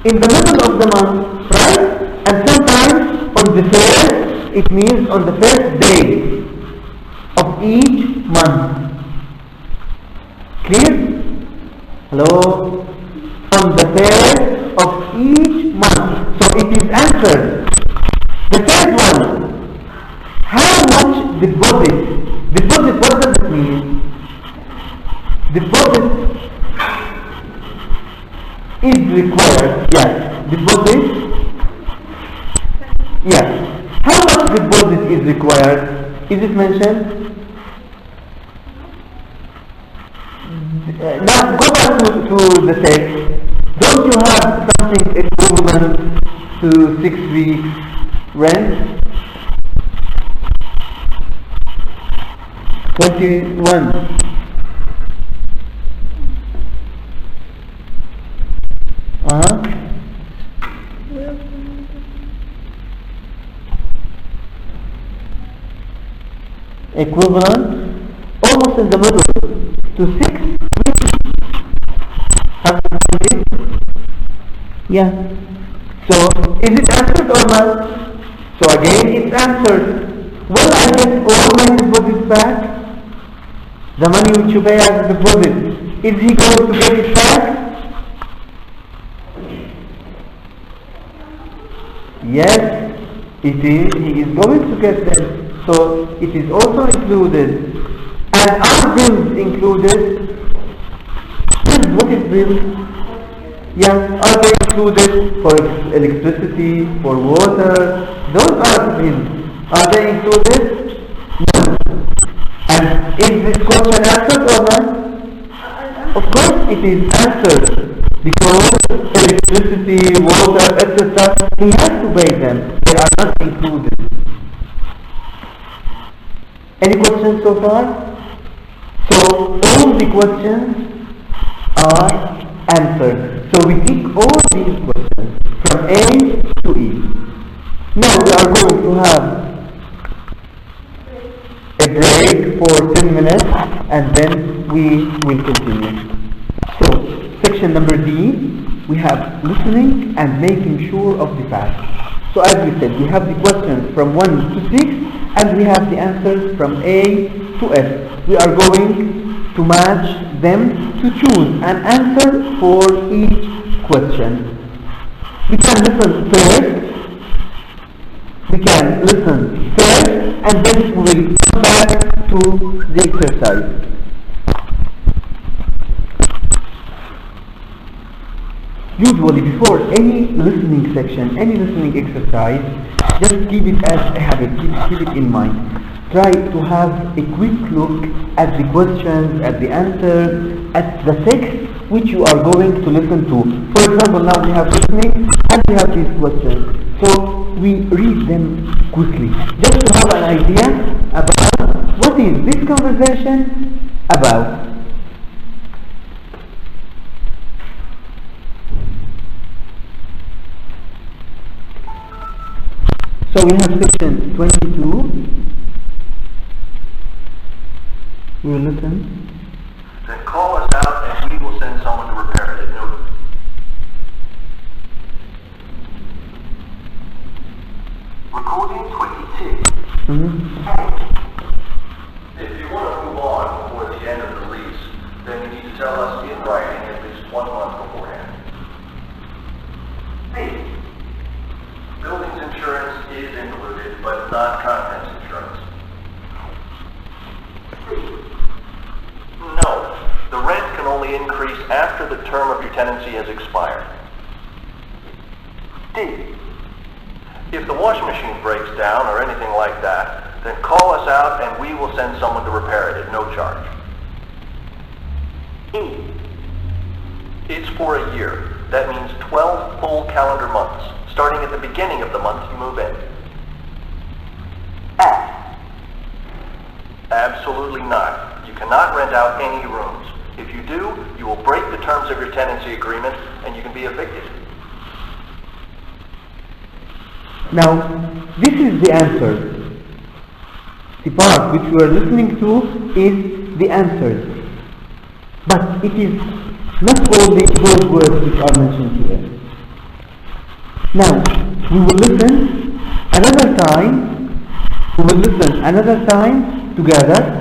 in the middle of the month, right? And sometimes on the first, it means on the first day of each month. Clear? Hello? On the first of each month. So it is answered. The third one, how much deposit? Deposit, what does it mean? Deposit is required. Yes. Deposit. Yes. How much deposit is required? Is it mentioned? Now go back to the text. Don't you have something equivalent to 6 weeks rent? 21. Equivalent, almost in the middle, to 6 weeks. Have you found it? Yeah. So, is it answered or not? So again, it's answered. Will I get all my deposits back? The money which you pay as a deposit, is he going to get it back? Yes, it is. He is going to get them. So it is also included. And are bills included? Bills, what is bills? Yeah, are they included for electricity, for water? Those are bills. Are they included? No. And is this question answered or not? Of course it is answered. Because electricity, water, etc., he has to pay them. They are not included. Any questions so far? So all the questions are answered. So we tick all these questions from A to E. Now we are going to have a break for 10 minutes and then we will continue. So section number D, we have listening and making sure of the facts. So as we said, we have the questions from 1 to 6 and we have the answers from A to F. We are going to match them to choose an answer for each question. We can listen first. And then we will come back to the exercise. Usually before any listening section, any listening exercise, just keep it as a habit, keep it in mind. Try to have a quick look at the questions, at the answers, at the text which you are going to listen to. For example, now we have listening and we have these questions. So we read them quickly, just to have an idea about what is this conversation about. So we have section 22. We will listen. Then call us out and we will send someone to repair it. No. Recording 22. If you want to move on before the end of the lease, then you need to tell us in writing at least 1 month beforehand. B. Buildings insurance is included, but not contents insurance. No, the rent can only increase after the term of your tenancy has expired. D. If the washing machine breaks down or anything like that, then call us out and we will send someone to repair it at no charge. E. It's for a year. That means 12 full calendar months, starting at the beginning of the month you move in. F. Absolutely not. You cannot rent out any rooms. If you do, you will break the terms of your tenancy agreement and you can be evicted. Now, this is the answer. The part which we are listening to is the answer. But it is not only those words which are mentioned here. Now, we will listen another time. We will listen another time together.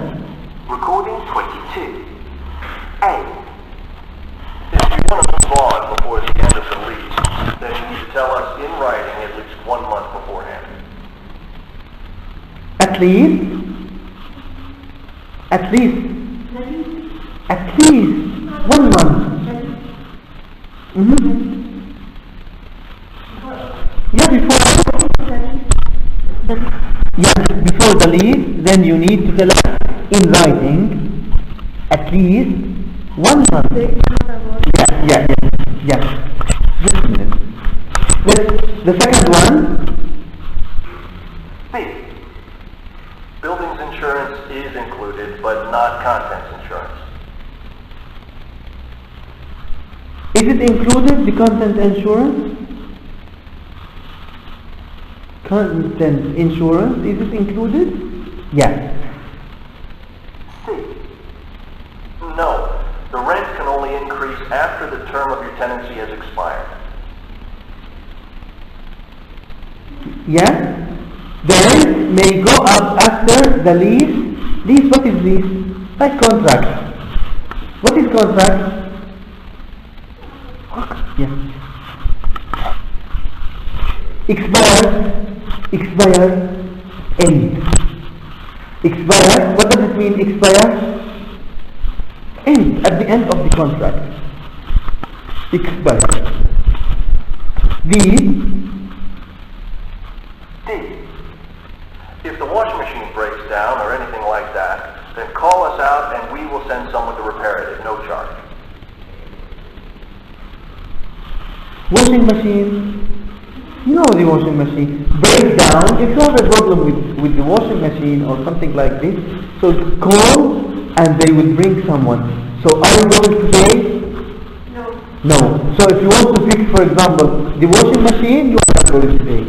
Recording 22. A. If you want to move on before the end of the lease, then you need to tell us in writing at least 1 month beforehand. At least 1 month. Before the lease, then you need to tell us in writing at least 1 month. Yeah. Just a minute. The second one. B. Buildings insurance is included, but not contents insurance. Is it included, the content insurance? Content insurance, is it included? Yes. C. No. The rent can only increase after the term of your tenancy has expired. Yes. The rent may go up after the lease. Lease, what is lease? Like contract. What is contract? Yeah. Expire, end. Expire, what does it mean, expire? End, at the end of the contract. Expire. D. If the washing machine breaks down or anything like that, then call us out and we will send someone to repair it at no charge. Washing machine, you know the washing machine breaks down. If you have a problem with the washing machine or something like this, so call and they will bring someone. So are you going to pay? No. So if you want to fix, for example, the washing machine, you are not going to pay.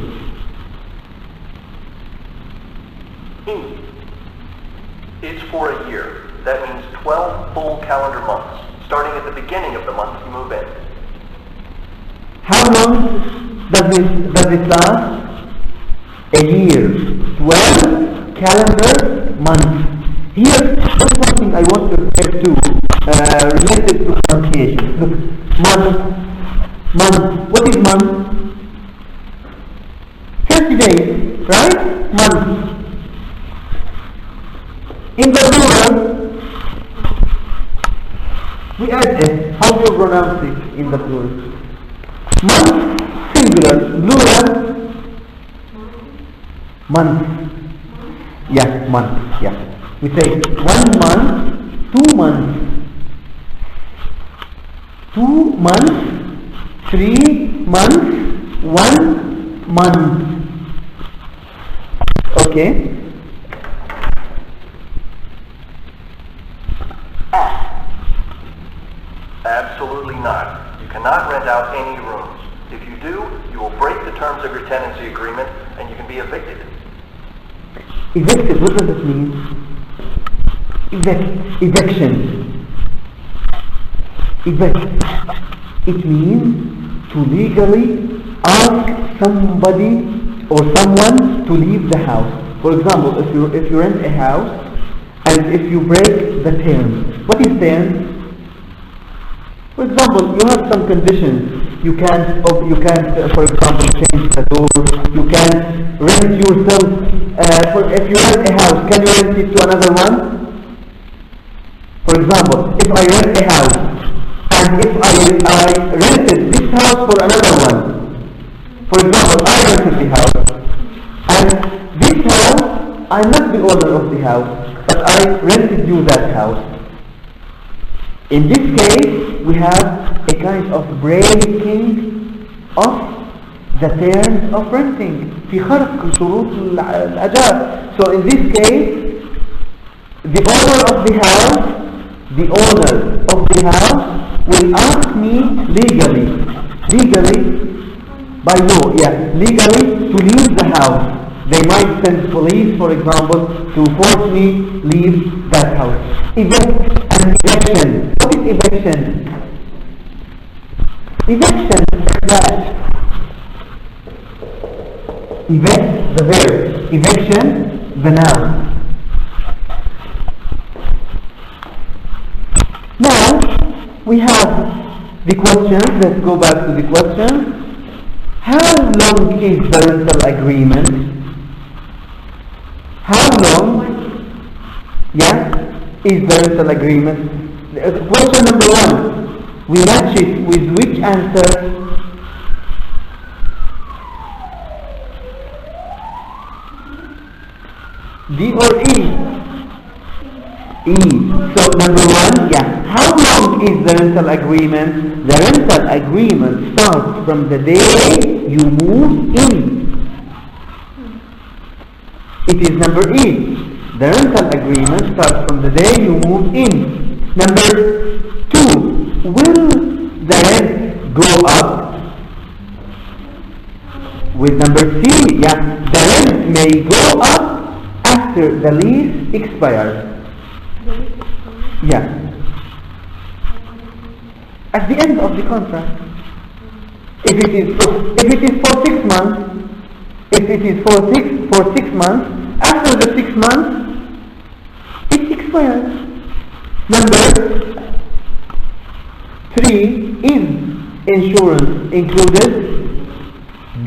It's for a year. That means 12 full calendar months, starting at the beginning of the month you move in. How long does it last? A year. 12 calendar months. Here, that's one thing I want to refer to related to pronunciation. Look, month. What is month? 30 days, right? Month. In the plural, we add S. How do you pronounce it in the plural? Month, singular, plural, month. Yeah, month, yeah. We say 1 month, 2 months. 2 months, 3 months, 1 month. Okay? Absolutely not. You cannot rent out any rooms. If you do, you will break the terms of your tenancy agreement and you can be evicted. Evicted, what does it mean? Eviction. Evict. It means to legally ask somebody or someone to leave the house. For example, if you rent a house and if you break the terms. What is terms? For example, you have some conditions. You can't, for example, change the door. You can't rent yourself. If you rent a house, can you rent it to another one? For example, if I rent a house, and if I rented this house for another one. For example, I rented the house, and this house, I'm not the owner of the house, but I rented you that house. In this case, we have a kind of breaking of the terms of renting. في خرق شروط الأجار. So in this case, the owner of the house will ask me legally by law, legally to leave the house. They might send police, for example, to force me leave that house. Eviction. What is eviction? Eviction is that. Evict, the verb. Eviction, the noun. Now, we have the questions. Let's go back to the questions. How long is the rental agreement? How long, is the rental agreement? Question number 1. We match it with which answer? D or E? E. So number 1, how long is the rental agreement? The rental agreement starts from the day you move in. It is number E. The rental agreement starts from the day you move in. Number 2, will the rent go up? With number C, the rent may go up after the lease expires. At the end of the contract. If it is for 6 months, for 6 months, after the 6 months, it expires. Number 3, is insurance included? B.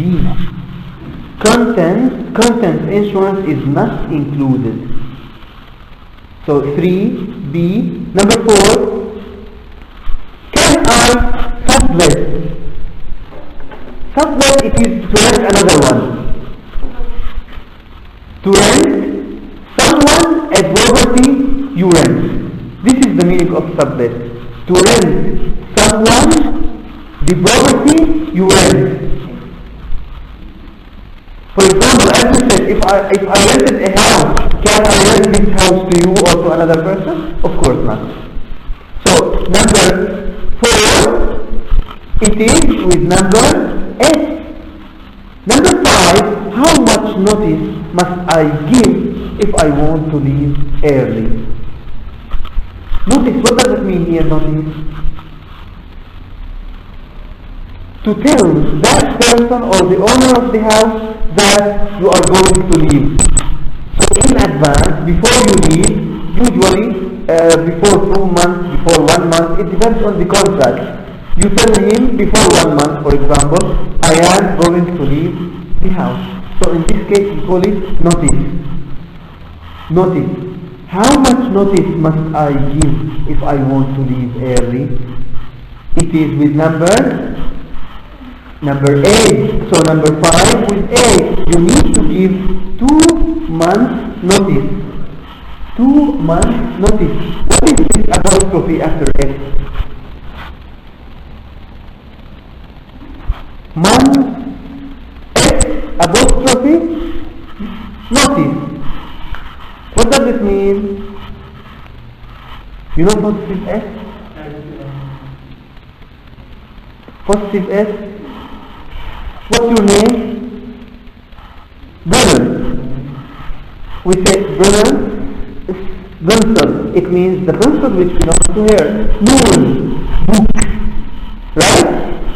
Content insurance is not included. So 3, B. Number 4, can I sublet? Sublet, it is to rent another one. To rent someone a property you rent. This is the meaning of sublet. To rent someone the property you rent. For example, as we said, if I rented a house, can I rent this house to you or to another person? Of course not. So number 4, it is with number S. Number 5, how much notice must I give if I want to leave early? Notice, what does it mean here, notice? To tell that person or the owner of the house that you are going to leave. So in advance, before you leave, usually before 2 months, before 1 month, it depends on the contract. You tell him before 1 month, for example, I am going to leave the house. So in this case, we call it notice. Notice. How much notice must I give if I want to leave early? It is with number 8. So number 5 with 8. You need to give 2 months notice. 2 months notice. What is this apostrophe after S? Month S apostrophe notice. What does it mean? You know positive S? Positive S? What's your name? Brennan. We say Brennan is pencil. It means the pencil which belongs to her. Noon, book. Right?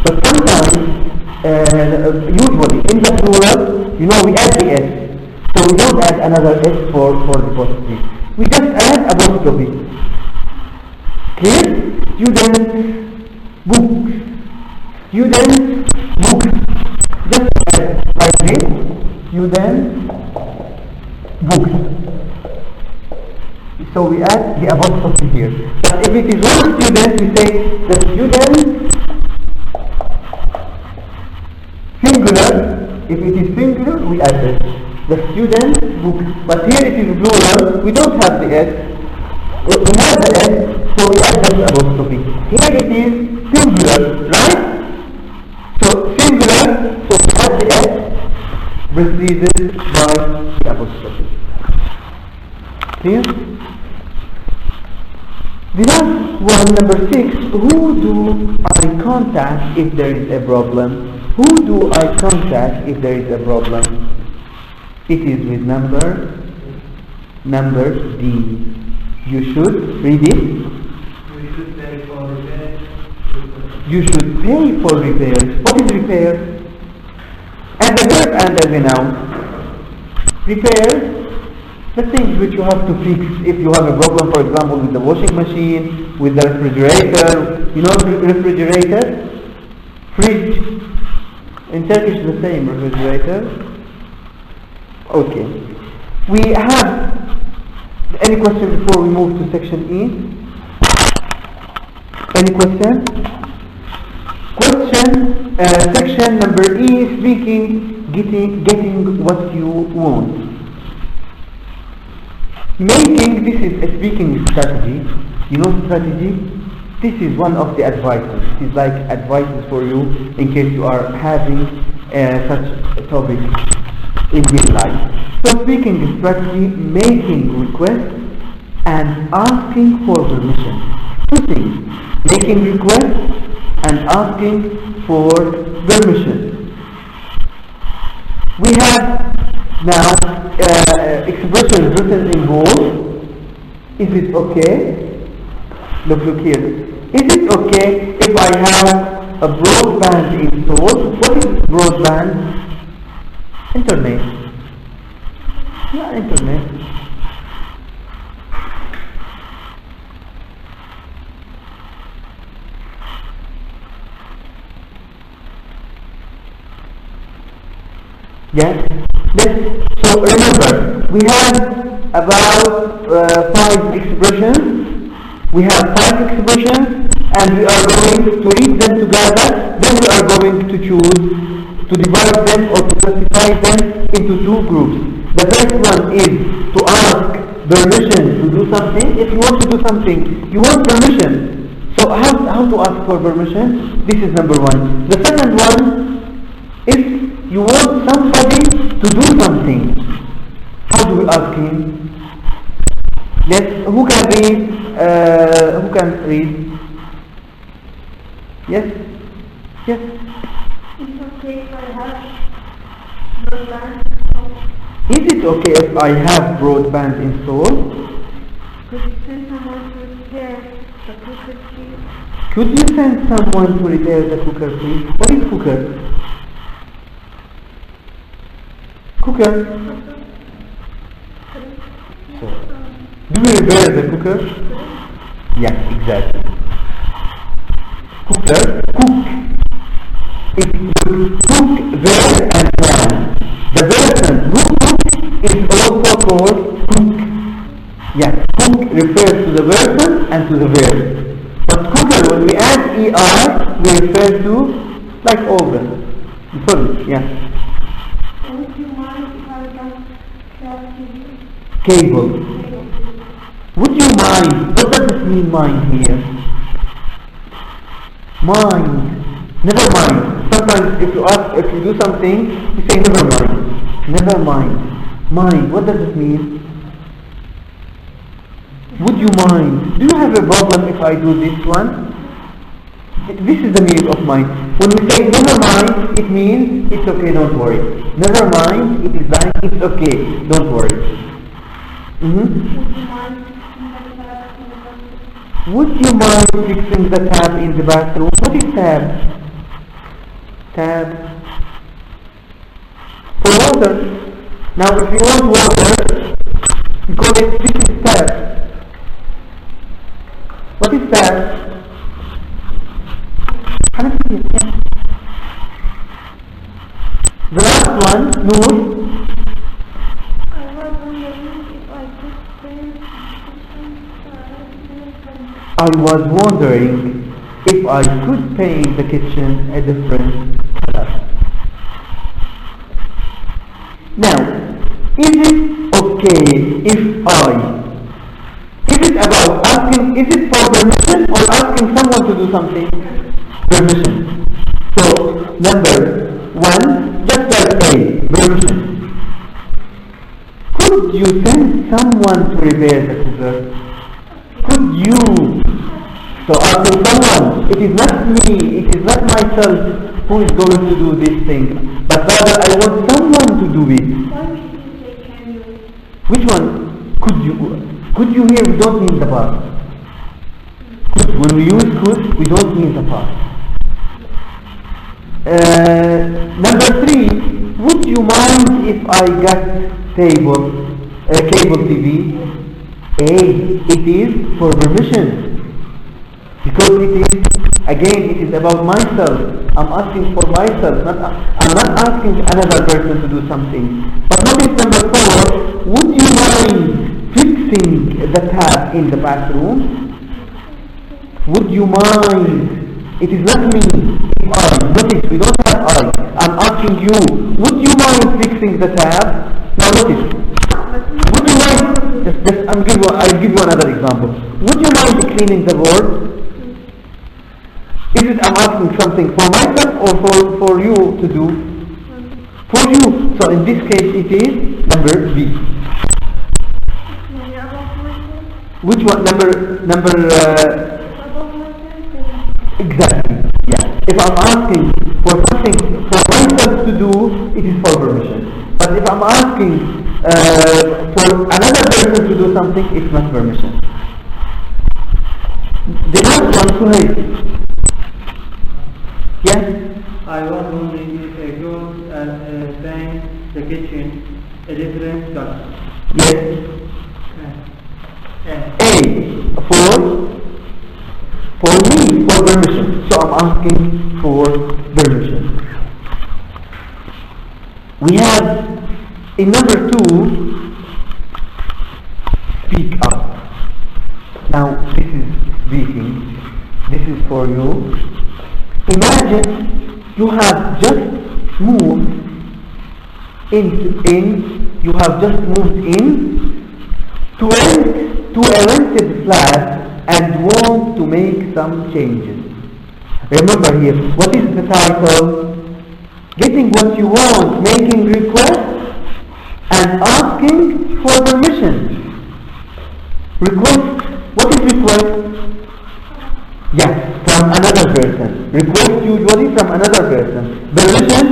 But sometimes, usually in the plural, we add the S. So we don't add another S for the positive. We just add apostrophe. Clear? Students, books. Students, books. Just add like this. Students, books. So we add the apostrophe here. But if it is one student, we say the student singular. If it is singular, we add this. The student book. But here it is plural. We don't have the S. We have the S, so we add the apostrophe. Here it is singular, right? So singular, so we add the S preceded by the apostrophe. Clear? The last one, number 6, who do I contact if there is a problem? Who do I contact if there is a problem? It is with number D. You should read it. We should pay for repairs. You should pay for repairs. What is repair? As a verb and as a noun. Repair, the things which you have to fix. If you have a problem, for example, with the washing machine, with the refrigerator. You know refrigerator? Fridge. In Turkish the same, refrigerator. Okay. We have any question before we move to section E? Any question? Section number E, speaking, getting what you want. Making, this is a speaking strategy. You know strategy? This is one of the advices. It is like advices for you in case you are having such a topic in your life. So speaking strategy, making requests and asking for permission. Two things, making requests and asking for permission. We have now expressions written in bold. Is it okay? Look here. Is it okay if I have a broadband installed? What is broadband? Internet. Yeah, internet. Yes. So remember, we have about 5 expressions. We have 5 expressions, and we are going to read them together. Then we are going to choose to divide them or to classify them into 2 groups. The first one is to ask permission to do something. If you want to do something, you want permission. So how to ask for permission? This is number 1. The second one, if you want somebody to do something, how do we ask him? Yes, who can read? Who can read? Yes? Yes? It's okay if I have broadband. Is it okay if I have broadband installed? Could you send someone to repair the cooker, please? Could you send someone to repair the cooker, please? What is cooker? Cooker. So, do we repair the cooker? Yes, exactly. Cooker, cook. It will cook verb and noun. The person who cooks is also called cook. Yes, cook refers to the person and to the verb. But cooker, when we add ER, we refer to like organ. Sorry, yeah. Would you mind if I got Cable. Would you mind? What does it mean mind here? Mind. Never mind. Sometimes if you do something, you say never mind. Never mind. Mind. What does it mean? Would you mind? Do you have a problem if I do this one? This is the meaning of mind. When we say never mind, it means it's okay, don't worry. Never mind, it is like it's okay, don't worry. Would you mind fixing the tap in the bathroom? What is tab? Tab. For water. Now if you want water, you call it, this is tab. What is tab? The last one, Noor. I was wondering if I could paint the kitchen a different color. Now, is it okay is it about asking, is it for permission or asking someone to do something? Permission. So, number 1, just say permission. Could you send someone to repair the cooker? Could you So asking someone, it is not me, it is not myself who is going to do this thing, but rather I want someone to do it. Why would you say can you? Which one? Could you here, we don't mean the past. Could, when we use could, we don't mean the past. Number 3, would you mind if I got cable TV? It is for permission. Because it is about myself. I'm asking for myself. I'm not asking another person to do something. But notice number 4, would you mind fixing the tap in the bathroom? Would you mind? It is not me. If I. Notice, we don't have I. I'm asking you, would you mind fixing the tap? Now notice. Would you mind? I'll give you another example. Would you mind cleaning the board? Is it I'm asking something for myself or for you to do? For you. So in this case it is number B. Which one? Number exactly. Yeah. If I'm asking for something for myself to do, it is for permission. But if I'm asking for another person to do something, it's not permission. The last one, Suhail. Yes? I was wondering if a girl paint the kitchen a different color. Yes. A for me, for permission. So I'm asking for permission. We have in number 2, speak up. Now this is speaking. This is for you. Imagine you have just moved to a rented flat and want to make some changes. Remember here, what is the title? Getting what you want, making requests and asking for permission. Request, what is request? Yes, from another person. Request usually from another person. Permission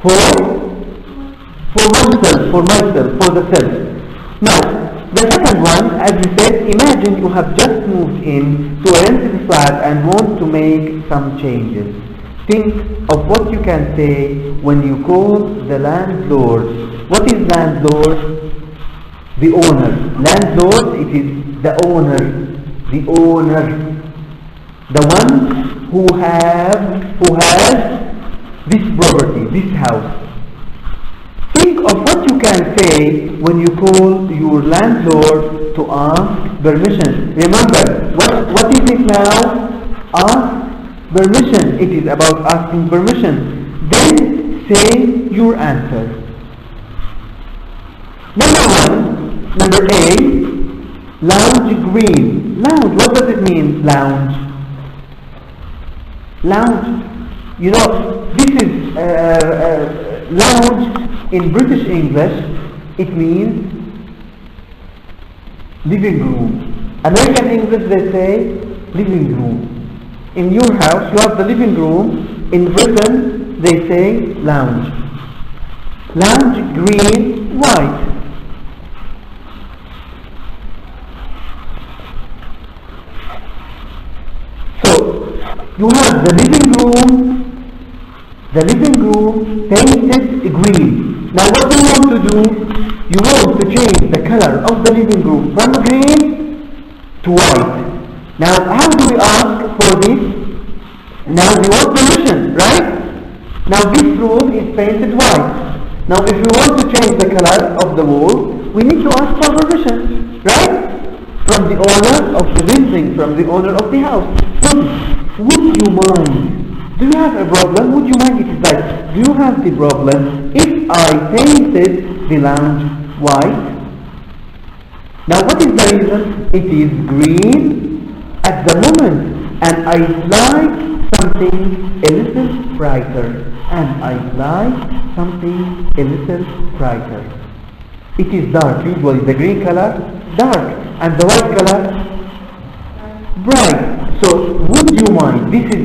for myself, for the self. Now, the second one, as we said, imagine you have just moved in to a rented flat and want to make some changes. Think of what you can say when you call the landlord. What is landlord? The owner. Landlord, it is the owner. The owner, the one who has this property, this house. Think of what you can say when you call your landlord to ask permission. Remember, what is it now? Ask permission. It is about asking permission. Then say your answer. Number A. Lounge green. Lounge, what does it mean, lounge? Lounge, you know, this is lounge in British English, it means living room. American English they say living room. In your house you have the living room, in Britain they say lounge. Lounge green, white. You have the living room painted green. Now what do you want to do? You want to change the color of the living room from green to white. Now how do we ask for this? Now we want permission, right? Now this room is painted white. Now if we want to change the color of the wall, we need to ask for permission, right? From the owner of the building, from the owner of the house. Would you mind? Do you have a problem? Would you mind? It is like, do you have the problem if I painted the lounge white? Now what is the reason? It is green at the moment and I like something a little brighter. And I like something a little brighter. It is dark, usually the green color, dark, and the white color, bright. So would you mind? This is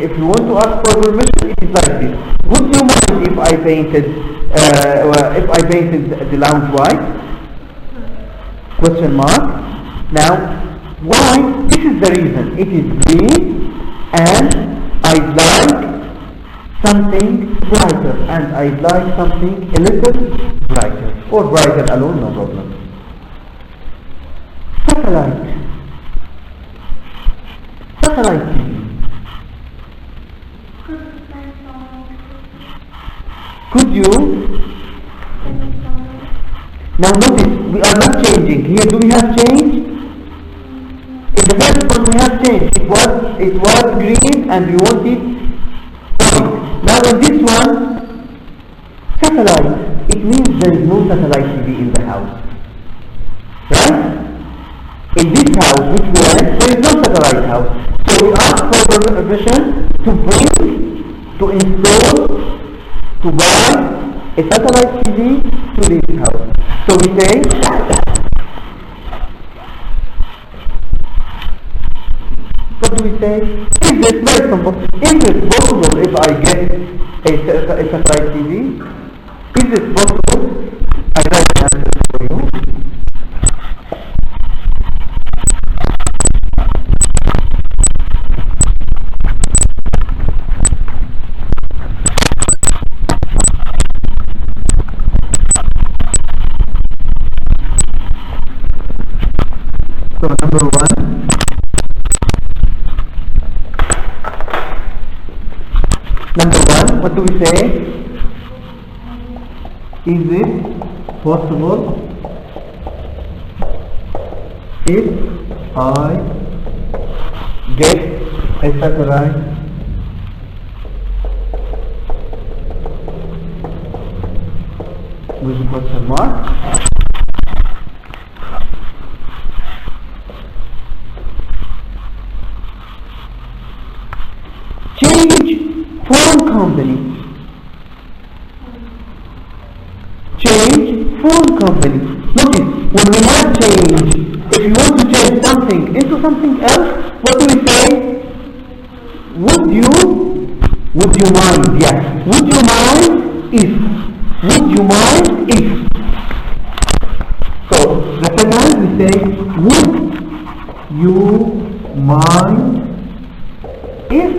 if you want to ask for permission, it is like this. Would you mind if I painted the lounge white? Question mark. Now why? This is the reason. It is green and I'd like something brighter, and I'd like something a little brighter, or brighter alone, no problem. Satellite TV. Could you? Now notice, we are not changing. Here do we have change? In the first one we have change. It was green and we want it white. Now in this one, satellite. It means there is no satellite TV in the house. Right? In this house which we rent, there is no satellite house. So we ask for permission to bring, to install, to buy a satellite TV to this house. So we say, what do we say? Is this very simple? Is it possible if I get a satellite TV? Is it possible? I write the answer for you. So number one, what do we say? Is it possible if I get a satellite with a question mark? Change phone company. Change phone company. Notice, when we have change, if you want to change something into something else, what do we say? Would you mind? Yes. Would you mind if? Would you mind if? So, the second we say, would you mind if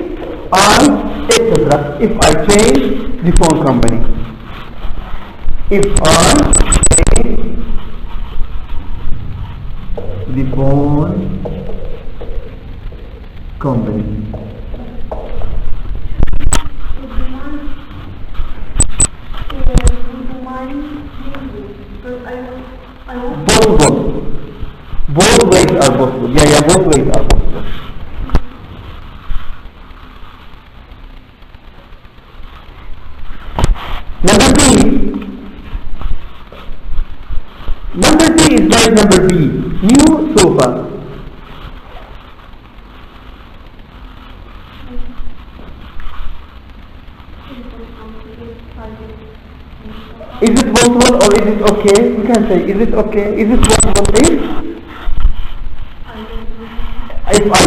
etc. If I change the phone company. If I change the phone company. Both ways are possible. Yeah, both ways are possible. Number B is like number B. New sofa. Is it possible or is it okay? We can say, is it okay? Is it possible if I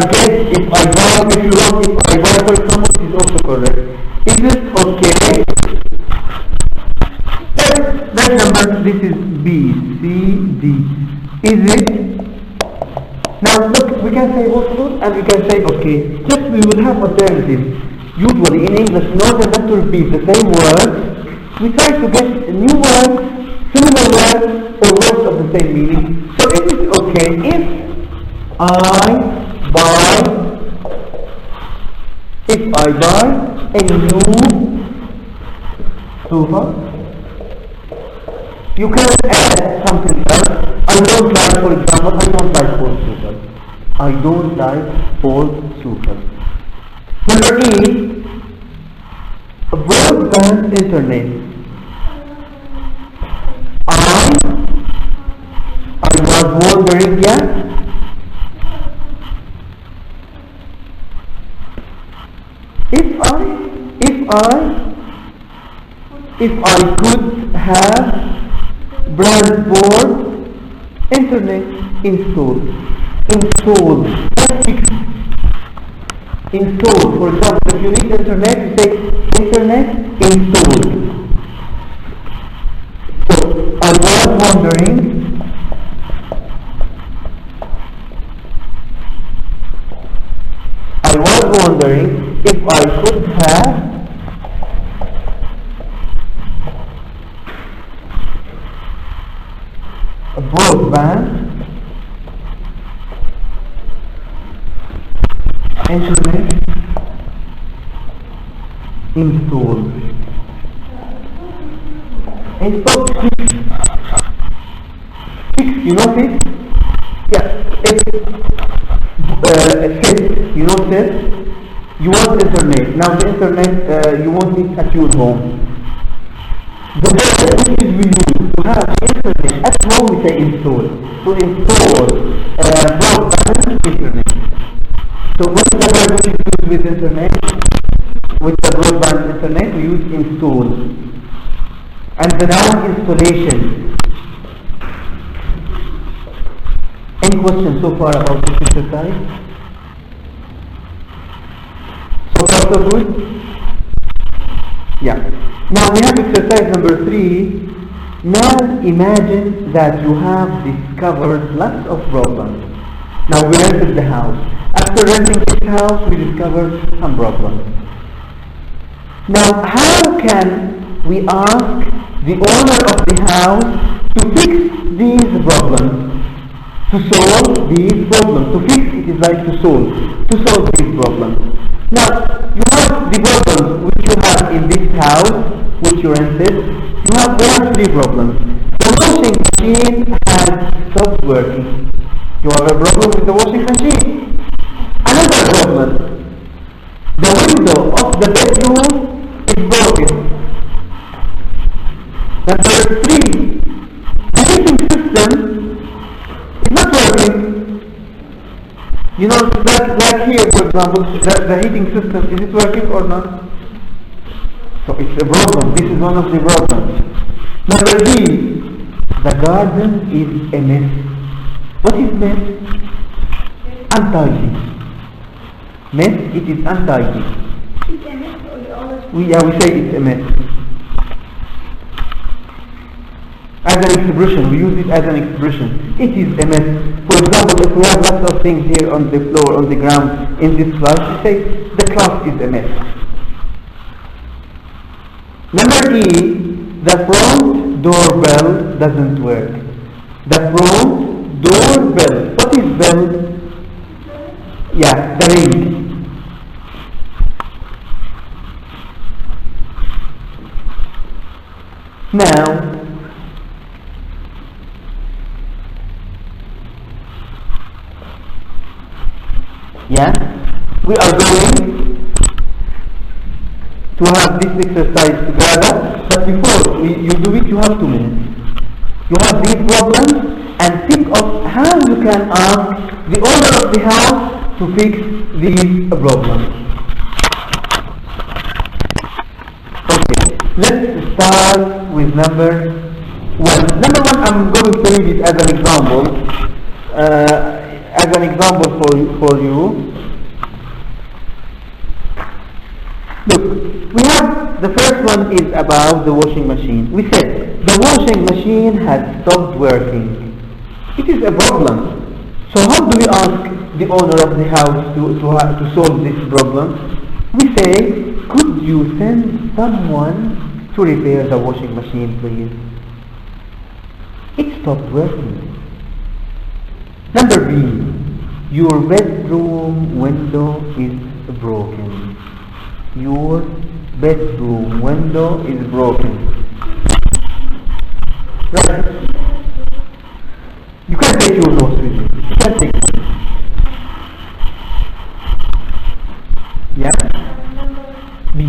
buy, for example, it is also correct. Is it okay? That number, this is B, C, D. Is it? Now look, we can say possible and we can say okay. Just we will have alternatives. Usually in English, in order not to repeat the same word, we try to get new words, similar words, or words of the same meaning. So it is okay if I buy a new sofa. You can add something else. I don't like, for example, I don't like old sofas. I don't like old sofas. Number E, broadband internet. I was wondering, yeah? If I could have broadband internet installed. install. Install. For example, if you need internet, you say internet installed. So I was wondering if I could have a broadband internet installed. Install fix, you know fix? Yeah, fix, you know fix? You want internet. Now the internet, you want it at your home. The word which is we use to have internet at home, we say install. To install broadband internet. So what's the word which is used with internet? With the broadband internet, we use install. And the noun installation. Any questions so far about this exercise? So far so good? Yeah. Now we have exercise number 3. Now imagine that you have discovered lots of problems. Now we rented the house. After renting this house, we discovered some problems. Now how can we ask the owner of the house to fix these problems? To solve these problems. To fix it is like to solve these problems. Now, you have the problems which you have in this house, which you rented. You have 3 problems. The washing machine has stopped working. You have a problem with the washing machine. Another problem. The window of the bedroom is broken. Number 3. The heating system is not working. You know, like here, for example, the heating system, is it working or not? So it's a problem. This is one of the problems. Number D, the garden is a mess. What is mess? Untidy. Mess, it is untidy. It's a mess or you always... We say it's a mess. As an expression, we use it as an expression. It is a mess. For example, if we have lots of things here on the floor, on the ground, in this class, we say the class is a mess. Number E, the front doorbell doesn't work. The front doorbell. What is bell? Yeah, the ring. Now, we are going to have this exercise together, but before you do it, you have 2 minutes. You have these problems and think of how you can ask the owner of the house to fix these problems. Okay, let's start with number 1. Number 1, I'm going to read it as an example. For you. Look, we have the first one is about the washing machine. We said the washing machine has stopped working. It is a problem. So how do we ask the owner of the house to solve this problem? We say, could you send someone to repair the washing machine, please? It stopped working. Number B, your bedroom window is broken. Your bedroom window is broken. Right? You can take your notes with you. You can take it. Yeah? B.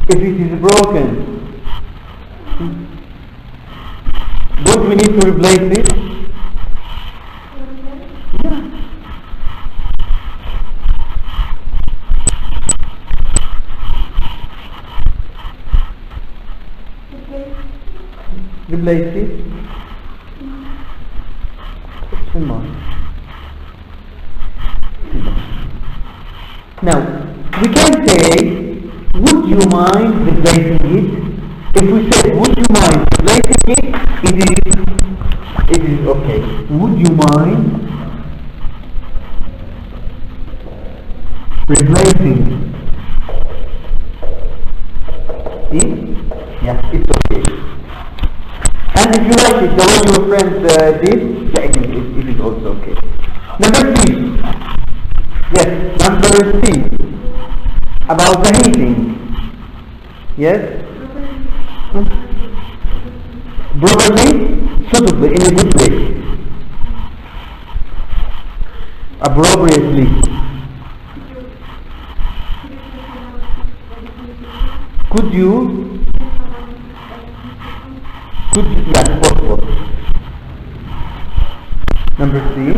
If it is broken, don't we need to replace it? Yeah. Replace it. Now, we can say, would you mind replacing it? If we say, would you mind replacing it, it is okay. Would you mind replacing it? Yeah, it's okay. And if you like it the way your friend did, yeah, it is also okay. Number 3. Yes, number 3. About the heating. Yes? Properly, suitably, in a good way. Appropriately. Could you? Yeah, possible. Number 3.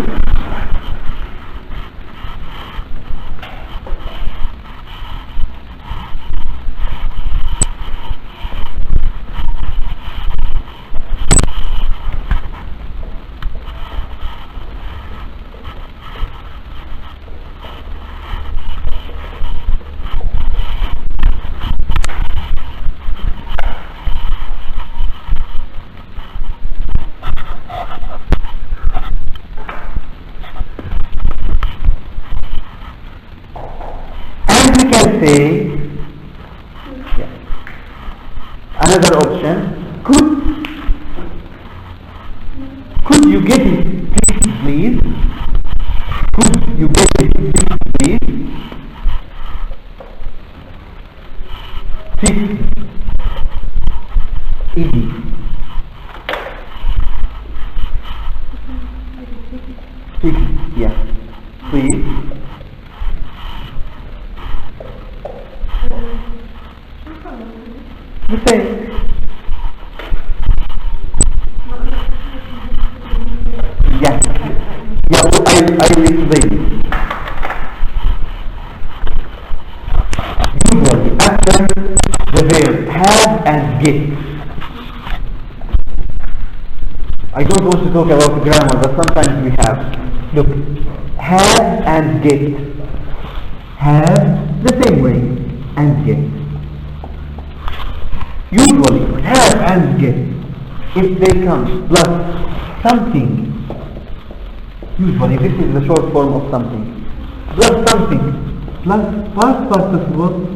Say, yeah. Another option, could you get it fixed, please? Could you get it fixed, please? Fixed. Easy. Fixed, yeah. Please. The same. Yeah. Yeah, I will explain. Usually, after the verb have and get. I don't want to talk about grammar, but sometimes we have. Look, have and get. Have the same way, and get. Usually, have and get, if they come plus something, usually this is the short form of something, plus something, plus past participle,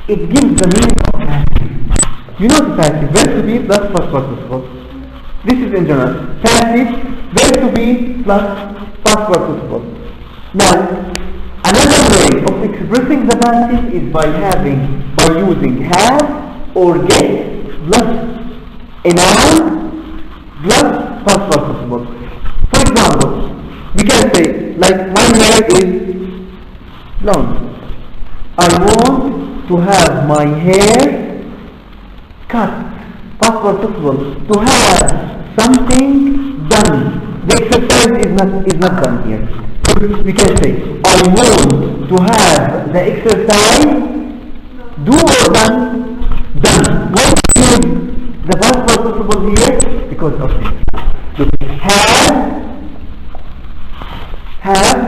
it gives the meaning of passive. You know the passive, verb to be plus past participle. This is in general. Passive, verb to be plus past participle. Now, another way of expressing the passive is by using have or get plus a noun plus past participle. For example, we can say, like, my hair is long. I want to have my hair cut. Past participle. To have something done. The exercise is not done here. So we can say, I want to have the exercise do or done. Done. Why do you use the past participle here? Because of this. Look, have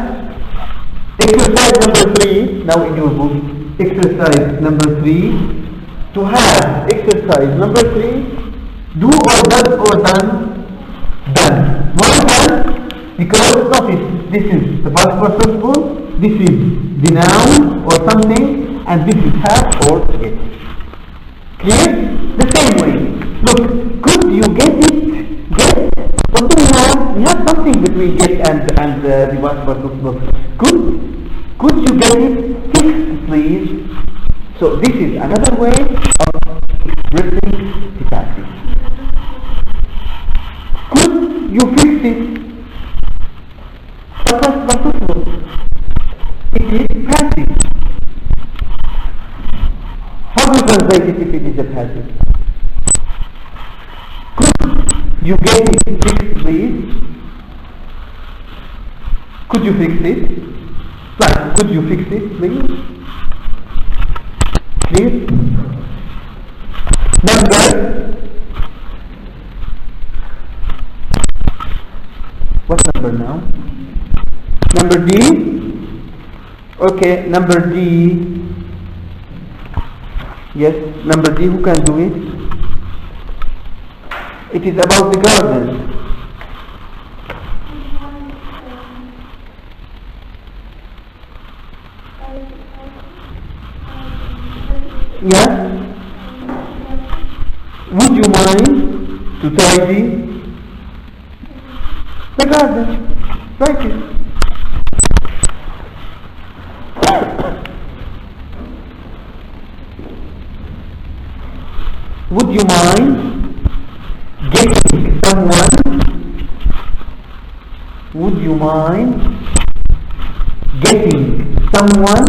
exercise number 3 now in your book. Exercise number 3. To have exercise number 3. Do or done? Done. Why done? Because notice this is the past participle. This is the noun or something, and this is have or get. Clear? The same way. Look, could you get it? Get? What do we have? We have something between get and the past participle. Could you get it fixed, please? So this is another way of expressing the passive. Could you fix it? The past participle. It is passive. How write it if it is a passive? Could you get it fixed, please? Could you fix it? Right, could you fix it, please? Clear? Number. What number now? Number D? Okay, number D. Yes, number D, who can do it? It is about the garden. Yes? Would you mind to tidy the garden? Write it. Would you mind getting someone? Would you mind getting someone?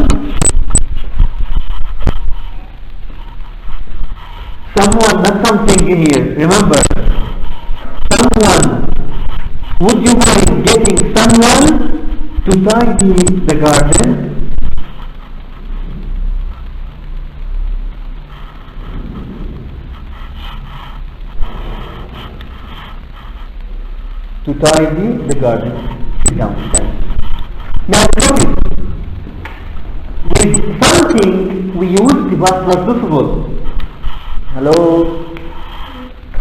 Someone, not something here. Remember, someone. Would you mind getting someone to tidy the garden? To tidy the garden. Sit down, sit down. Now notice, with something we use the past participle. Hello?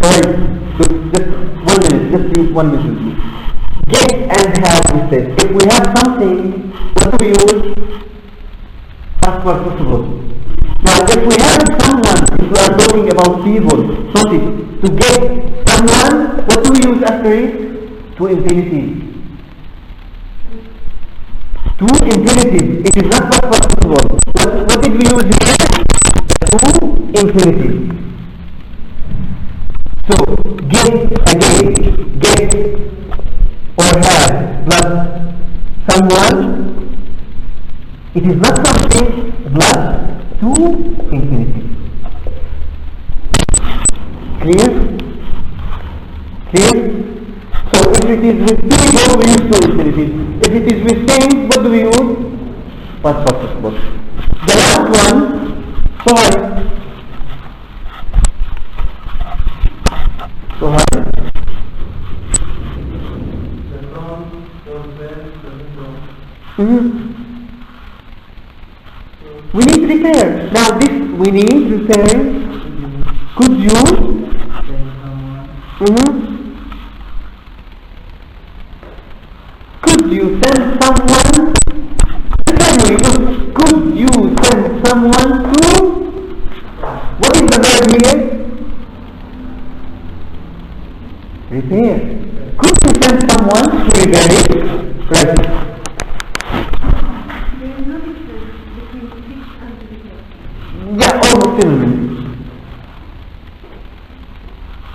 Sorry, just 1 minute, just use 1 minute with me. Get and have, we said. If we have something, what do we use? Past participle. Now if we have someone, if we are talking about people, notice, to get someone, what do we use after it? To infinitive. To infinitive. It is not past participle. What did we use here? To infinitive. So, get or have plus someone, it is not something plus to infinitive. Clear? Clear? So, if it is with people, we use to infinitive. If it is with things, what do we use? Past participle. The last one, so high. So high. We need repair. Now this we need repair. Could you? Could you send someone? Could you send someone to? What is the verb here? Repair. Could you send someone to repair it? Right. There is no difference between fix and repair. Yeah, almost synonyms.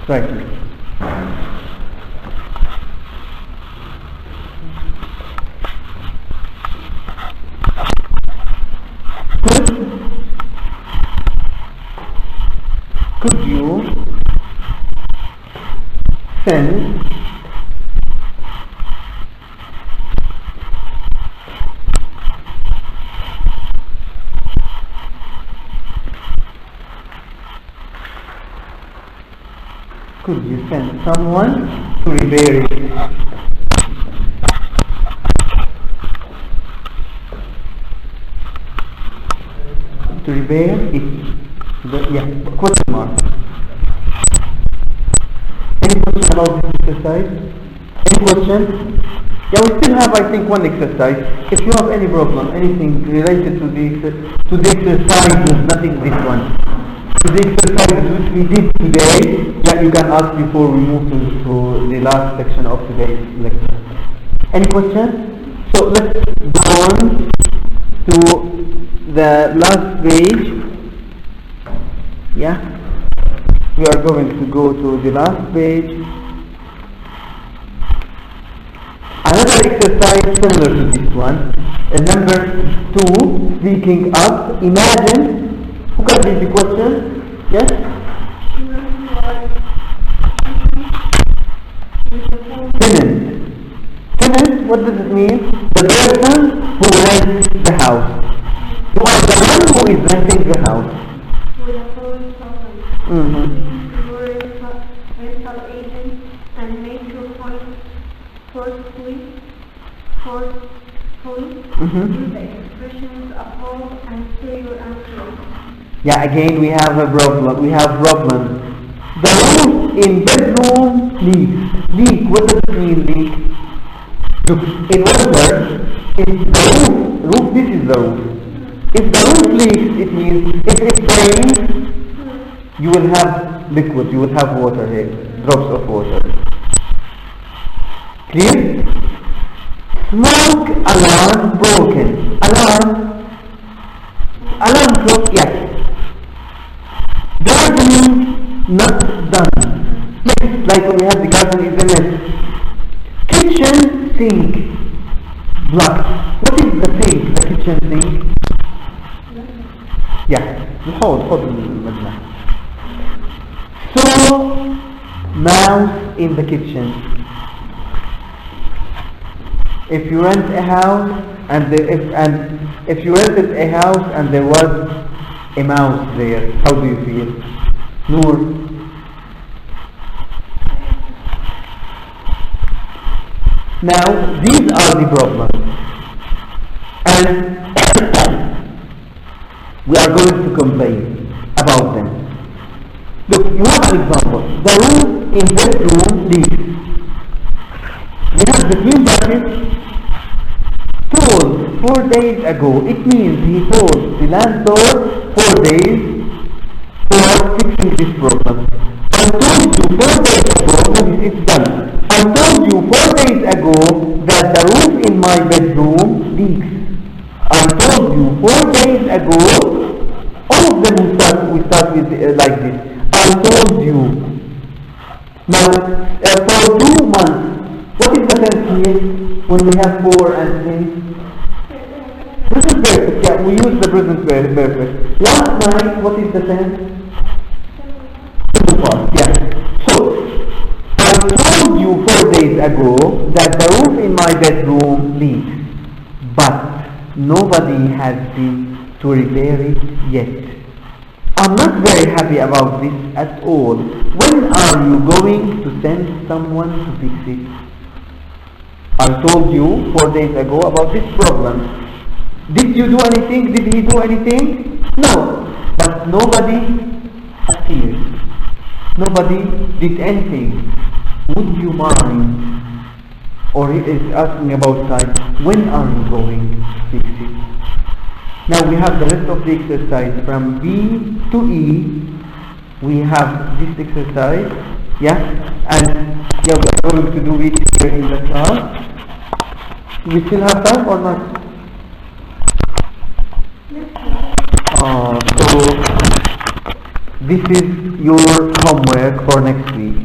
Right. Could you send someone to repair it? To repair it. Question mark. Any question about this exercise? Any question? Yeah, we still have, I think, one exercise. If you have any problem, anything related to the exercises, nothing this one. To the exercises which we did today, yeah, you can ask before we move to the last section of today's lecture. Any questions? So let's go on to the last page. Yeah, we are going to go to the last page. Another exercise similar to this one. Number 2, speaking up. Imagine, who can read the question? Yes? Tenant. Tenant, what does it mean? The person who rents the house. You are the one who is renting the house. Mm-hmm. Rental agent and make your point forcefully. Mm-hmm. Use the expressions uphold and say your answer. Yeah, again we have a problem. We have problem. The roof in bedroom leaks. Leak, what does it mean leak? Look, in water, if the roof, this is the roof. If the roof leaks, it means if it rains, you will have liquid, you will have water here, drops of water. Clear? Smoke alarm broken. Alarm clock, yes. Gardening not done. Yes, like when we have the garden is a mess. Kitchen sink blocked. What is the sink? The kitchen sink? Yeah. خذ المجمع. Saw mouse in the kitchen. If you rent a house and if you rented a house and there was a mouse there, how do you feel? Noor? Now these are the problems, and we are going to complain about them. Look, you have an example. The roof in bedroom leaks. We have between brackets told 4 days ago. It means he told the landlord 4 days for fixing this problem. I told you 4 days ago, it's done. I told you 4 days ago that the roof in my bedroom leaks. I told you 4 days ago, all of them we start with like this. I told you. Now, for 2 months, what is the tense here when we have 4 and 6? Present perfect, yeah, we use the present perfect. Last night, what is the tense? Simple past, yeah. So, I told you 4 days ago that the roof in my bedroom leaks, but nobody has been to repair it yet. I'm not very happy about this at all. When are you going to send someone to fix it? I told you 4 days ago about this problem. Did you do anything? Did he do anything? No. But nobody appeared. Nobody did anything. Would you mind? Or he is asking about time. When are you going to fix it? Now we have the rest of the exercise from B to E. We have this exercise. Yeah? And yeah, we are going to do it here in the class. We still have time or not? So this is your homework for next week.